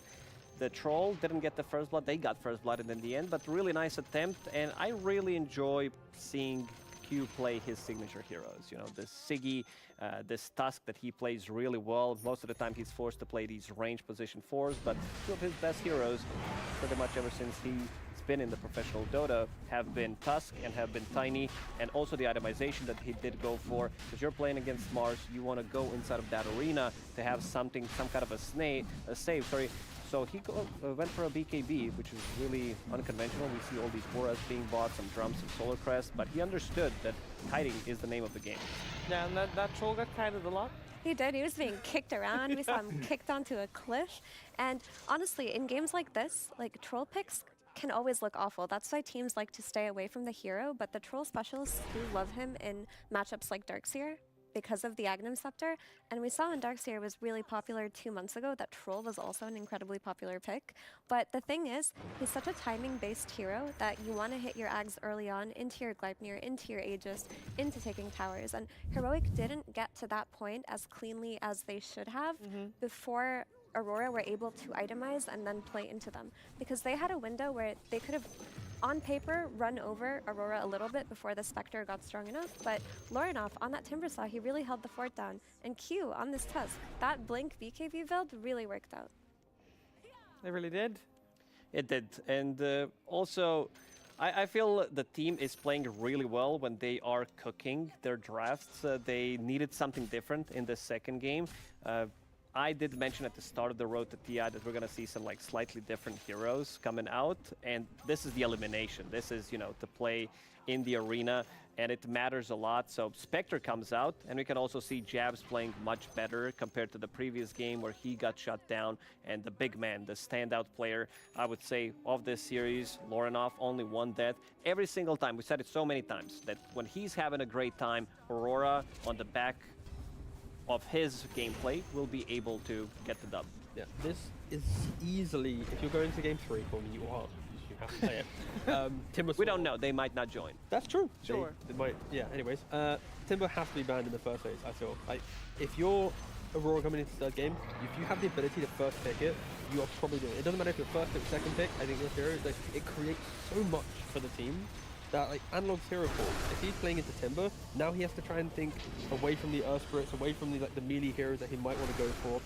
The Troll didn't get the first blood, they got first blood in the end, but really nice attempt, and I really enjoy seeing Q play his signature heroes. This Siggy, this Tusk that he plays really well. Most of the time he's forced to play these range position 4s, but two of his best heroes, pretty much ever since he's been in the professional Dota, have been Tusk and have been Tiny, and also the itemization that he did go for. Because you're playing against Mars, you want to go inside of that arena to have some kind of a save. So he went for a BKB, which is really unconventional. We see all these Boras being bought, some drums, some Solar Crest, but he understood that kiting is the name of the game. Yeah, and that Troll got kited a lot. He did. He was being kicked around. We saw him kicked onto a cliff. And honestly, in games like this, like troll picks can always look awful. That's why teams like to stay away from the hero, but the troll specialists do love him in matchups like Darkseer because of the Aghanim Scepter. And we saw when Darkseer was really popular 2 months ago that Troll was also an incredibly popular pick. But the thing is, he's such a timing-based hero that you want to hit your Ags early on into your Gleipnir, into your Aegis, into taking towers. And Heroic didn't get to that point as cleanly as they should have before Aurora were able to itemize and then play into them. Because they had a window where they could have, on paper, run over Aurora a little bit before the Spectre got strong enough, but Lorinov on that Timbersaw, he really held the fort down. And Q on this Tusk, that Blink BKB build really worked out. It really did. It did. And also, I feel the team is playing really well when they are cooking their drafts. They needed something different in the second game. I did mention at the start of the road to TI that we're going to see some slightly different heroes coming out, and this is the elimination. This is, to play in the arena, and it matters a lot. So Spectre comes out, and we can also see Jabs playing much better compared to the previous game where he got shut down, and the big man, the standout player, I would say, of this series, Lorinov, only one death. Every single time, we said it so many times, that when he's having a great time, Aurora on the back of his gameplay will be able to get the dub. Yeah, this is easily, if you're going to game 3, for me, you are. You have to say it. Timber We don't know, they might not join. That's true. Sure. They might, yeah, anyways. Timber has to be banned in the first phase, I feel. Like, if you're Aurora coming into the third game, if you have the ability to first pick it, you are probably doing it. It doesn't matter if you're first pick, second pick, I think this hero, like, it creates so much for the team that, like, Analog's hero pool, if he's playing into Timber, now he has to try and think away from the Earth Spirits, away from the, like, the melee heroes that he might want to go for,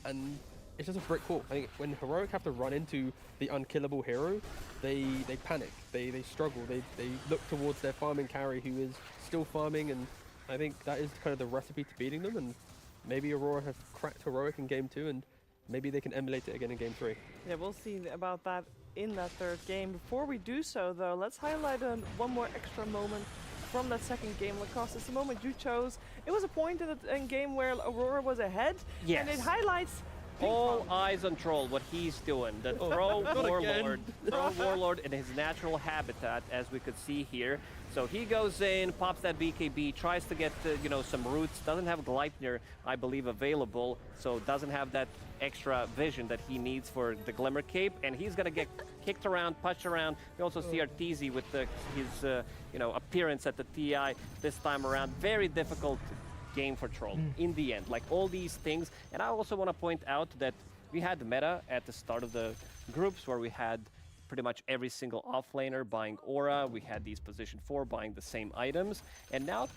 and it's just a brick wall. I think when Heroic have to run into the unkillable hero, they panic, they struggle, they look towards their farming carry who is still farming, and I think that is kind of the recipe to beating them, and maybe Aurora has cracked Heroic in game 2, and maybe they can emulate it again in game 3. Yeah, we'll see about that in that third game. Before we do so, though, let's highlight one more extra moment from that second game. Lacoste, it's the moment you chose. It was a point in the game where Aurora was ahead, Yes. and it highlights All eyes on Troll, what he's doing. The Throw Warlord in his natural habitat, as we could see here. So he goes in, pops that BKB, tries to get some roots. Doesn't have Gleipnir, I believe, available, so doesn't have that extra vision that he needs for the Glimmer Cape, and he's gonna get kicked around, pushed around. We also see Arteezy with his appearance at the TI this time around. Very difficult game for Troll in the end, like all these things. And I also want to point out that we had the meta at the start of the groups where we had pretty much every single offlaner buying Aura. We had these position 4 buying the same items, and now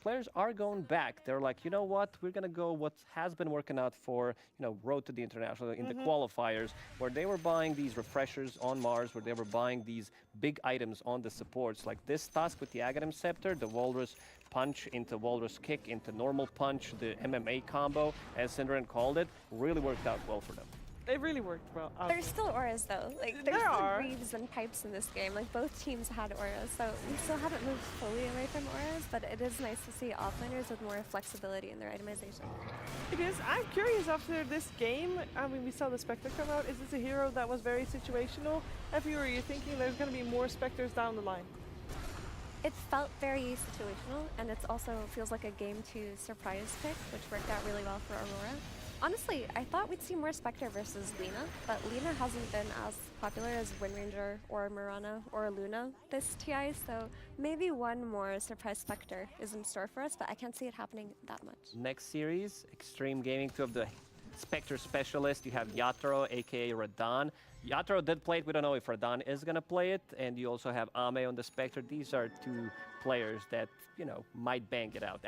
players are going back. They're like, you know what, we're gonna go what has been working out for Road to the International in the qualifiers, where they were buying these refreshers on Mars, where they were buying these big items on the supports, like this task with the Aghanim Scepter, the Walrus Punch into Walrus Kick into normal punch, the MMA combo, as Synderen called it, really worked out well for them. It really worked well. There's still auras though. Like there's still Greaves and Pipes in this game. Like both teams had auras, so we still haven't moved fully away from auras. But it is nice to see offliners with more flexibility in their itemization. It is. I'm curious after this game. I mean, we saw the Spectre come out. Is this a hero that was very situational? Effie, or are you thinking there's going to be more Spectres down the line? It felt very situational, and it also feels like a game 2 surprise pick, which worked out really well for Aurora. Honestly, I thought we'd see more Spectre versus Lina, but Lina hasn't been as popular as Windranger or Mirana or Luna this TI, so maybe one more surprise Spectre is in store for us, but I can't see it happening that much. Next series, Extreme Gaming, 2 of the Spectre specialists. You have Yatoro, aka Radan. Yatoro did play it, we don't know if Radan is gonna play it, and you also have Ame on the Spectre. These are 2 players that, might bang it out,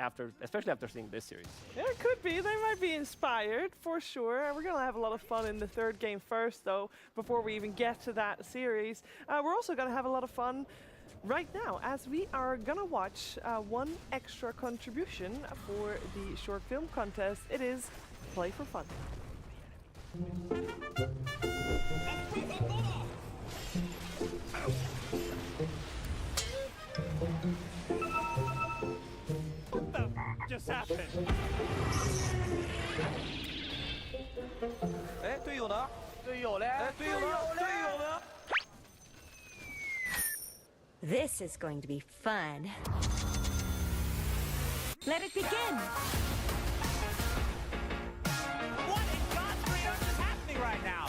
especially after seeing this series. Yeah, it could be. They might be inspired, for sure. We're going to have a lot of fun in the third game first, though, before we even get to that series. We're also going to have a lot of fun right now, as we are going to watch one extra contribution for the short film contest. It is Play for Fun. Just happened. This is going to be fun. Let it begin. What in God's green earth is happening right now?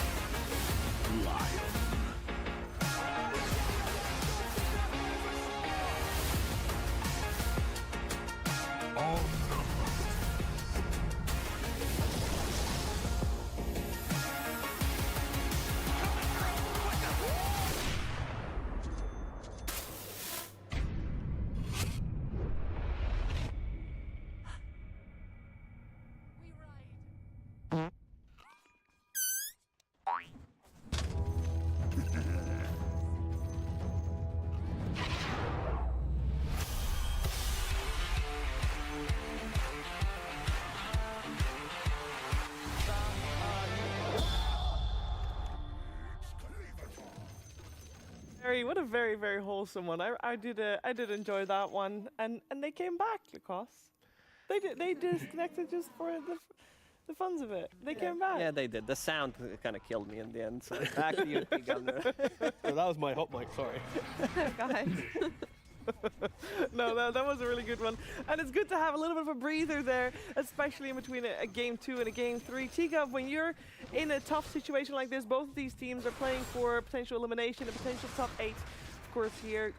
What a very, very wholesome one. I did enjoy that one, and they came back, Lacoste. They disconnected just for the funs of it. They came back. Yeah, they did. The sound kind of killed me in the end. So back to you, Governor. So that was my hot mic. Sorry. Guys. No, that was a really good one. And it's good to have a little bit of a breather there, especially in between a game 2 and a game 3. Tiga, when you're in a tough situation like this, both of these teams are playing for potential elimination, a potential top 8. Of course, here,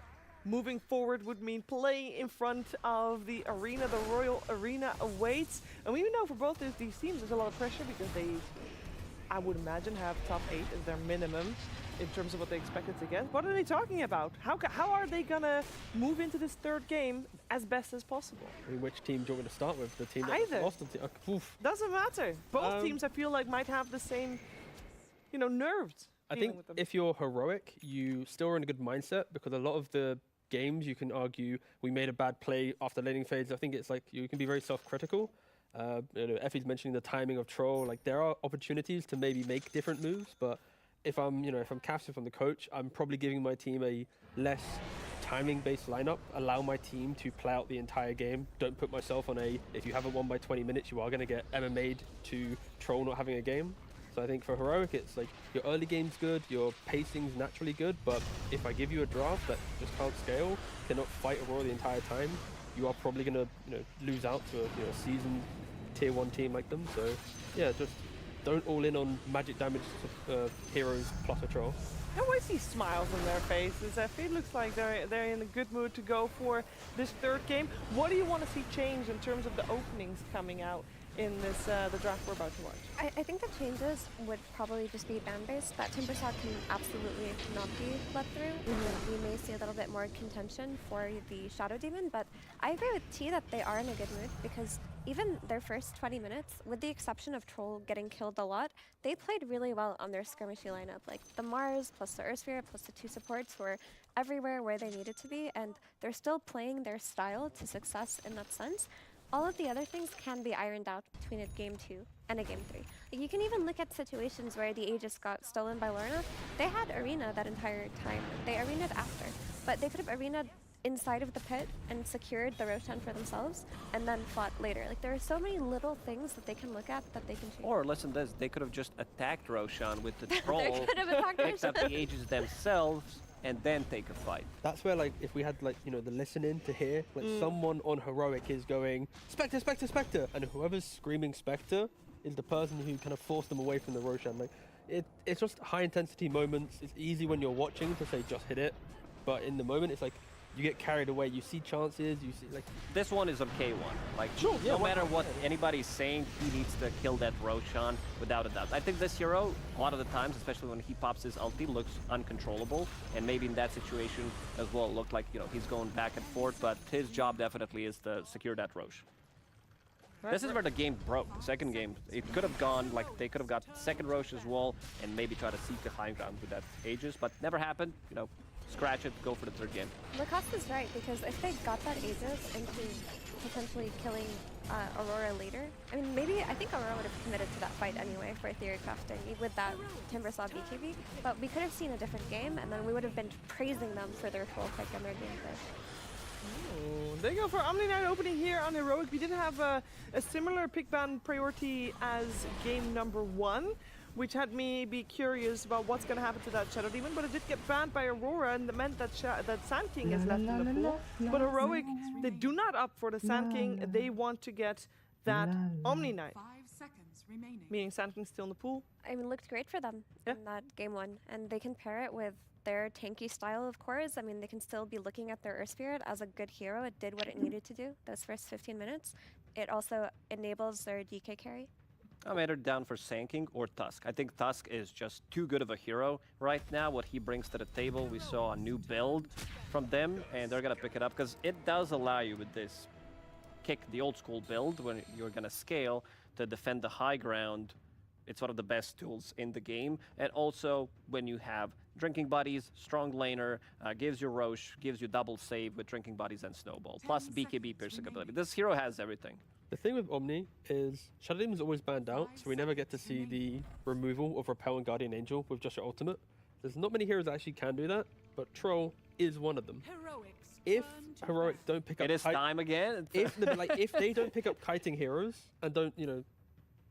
moving forward would mean playing in front of the arena. The Royal Arena awaits. And we know for both of these teams, there's a lot of pressure because they, I would imagine, have top 8 as their minimum in terms of what they expected to get. What are they talking about? How are they gonna move into this third game as best as possible? I mean, which team do you want me to start with? The team that Either. lost the team? Doesn't matter. Both teams, I feel like, might have the same, nerves. I think if you're Heroic, you still are in a good mindset because a lot of the games, you can argue, we made a bad play after laning phase. I think it's like you can be very self-critical. Effie's mentioning the timing of Troll. Like, there are opportunities to maybe make different moves, but if I'm Cass, if I'm the coach, I'm probably giving my team a less timing-based lineup. Allow my team to play out the entire game. Don't put myself on if you haven't won by 20 minutes, you are going to get MMA'd to Troll not having a game. So I think for Heroic, it's like your early game's good, your pacing's naturally good, but if I give you a draft that just can't scale, cannot fight Aurora the entire time, you are probably going to lose out to a seasoned tier 1 team like them. So yeah, just don't all in on magic damage heroes plus a troll. I always see smiles on their faces. It looks like they're in a good mood to go for this third game. What do you want to see change in terms of the openings coming out in this the draft we're about to watch? I think the changes would probably just be ban-based. That Timbersaw can absolutely not be let through. We may see a little bit more contention for the Shadow Demon, but I agree with T that they are in a good mood because even their first 20 minutes, with the exception of Troll getting killed a lot, they played really well on their skirmishy lineup. Like the Mars plus the Earth Sphere plus the 2 supports were everywhere where they needed to be, and they're still playing their style to success in that sense. All of the other things can be ironed out between a game 2 and a game 3. You can even look at situations where the Aegis got stolen by Lorna. They had Arena that entire time. They Arena'd after, but they could have Arena'd inside of the pit and secured the Roshan for themselves and then fought later. Like, there are so many little things that they can look at that they can change. Or listen to this, they could have just attacked Roshan with the troll, could have attacked picked up Roshan. the Aegis themselves, and then take a fight. That's where, like, if we had, like, the listening to hear, like, someone on Heroic is going, Spectre, Spectre, Spectre, and whoever's screaming Spectre is the person who kind of forced them away from the Roshan. Like, it's just high-intensity moments. It's easy when you're watching to say, just hit it. But in the moment, it's like, you get carried away. You see chances, you see, like... This one is on K1. Like, Sure, yeah, no matter what anybody's saying, he needs to kill that Roshan without a doubt. I think this hero, a lot of the times, especially when he pops his ulti, looks uncontrollable. And maybe in that situation as well, it looked like, he's going back and forth. But his job definitely is to secure that Rosh. This is where the game broke. The second game, it could have gone, like, they could have got the second Rosh as well and maybe try to seek the high ground with that Aegis. But never happened, scratch it, go for the third game. Lacoste is right, because if they got that Aegis into potentially killing Aurora later, I mean, I think Aurora would have committed to that fight anyway for Theory Crafting with that Timbersaw BKB, but we could have seen a different game, and then we would have been praising them for their troll pick and their gameplay. Oh, they go for Omni Knight opening here on Heroic. We did have a similar pick ban priority as game number 1, which had me be curious about what's going to happen to that Shadow Demon, but it did get banned by Aurora, and that meant that Sand King is left in the pool. But Heroic, they do not opt for the Sand King. They want to get that Omni Knight. 5 seconds remaining. Meaning Sand King's still in the pool. I mean, it looked great for them in that game 1, and they can pair it with their tanky style of cores. I mean, they can still be looking at their Earth Spirit as a good hero. It did what it needed to do those first 15 minutes. It also enables their DK carry. I'm either down for Sand King or Tusk. I think Tusk is just too good of a hero right now. What he brings to the table, we saw a new build from them, and they're going to pick it up because it does allow you with this kick, the old school build, when you're going to scale to defend the high ground. It's one of the best tools in the game. And also, when you have Drinking Buddies, Strong Laner, gives you Rosh, gives you double save with Drinking Buddies and Snowball, plus BKB piercing ability. This hero has everything. The thing with Omni is Shadow Demon's always banned out, so we never get to see the removal of Repel and Guardian Angel with just your ultimate. There's not many heroes that actually can do that, but Troll is one of them. If Heroic don't pick up... It is time again? If they don't pick up kiting heroes and don't,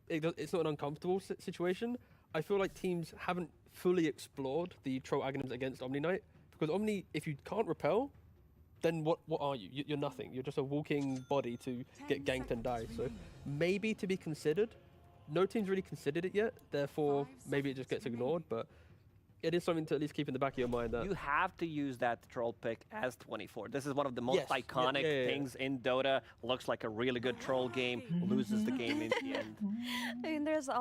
it's not an uncomfortable situation, I feel like teams haven't fully explored the Troll Aghanims against Omni Knight, because Omni, if you can't repel, then what are you? You're nothing. You're just a walking body to get ganked and die. So maybe to be considered. No team's really considered it yet, therefore maybe it just gets ignored, but it is something to at least keep in the back of your mind that you have to use that troll pick as 24. This is one of the most Yes. iconic things in Dota. Looks like a really good troll game, loses the game in the end. I mean, there's also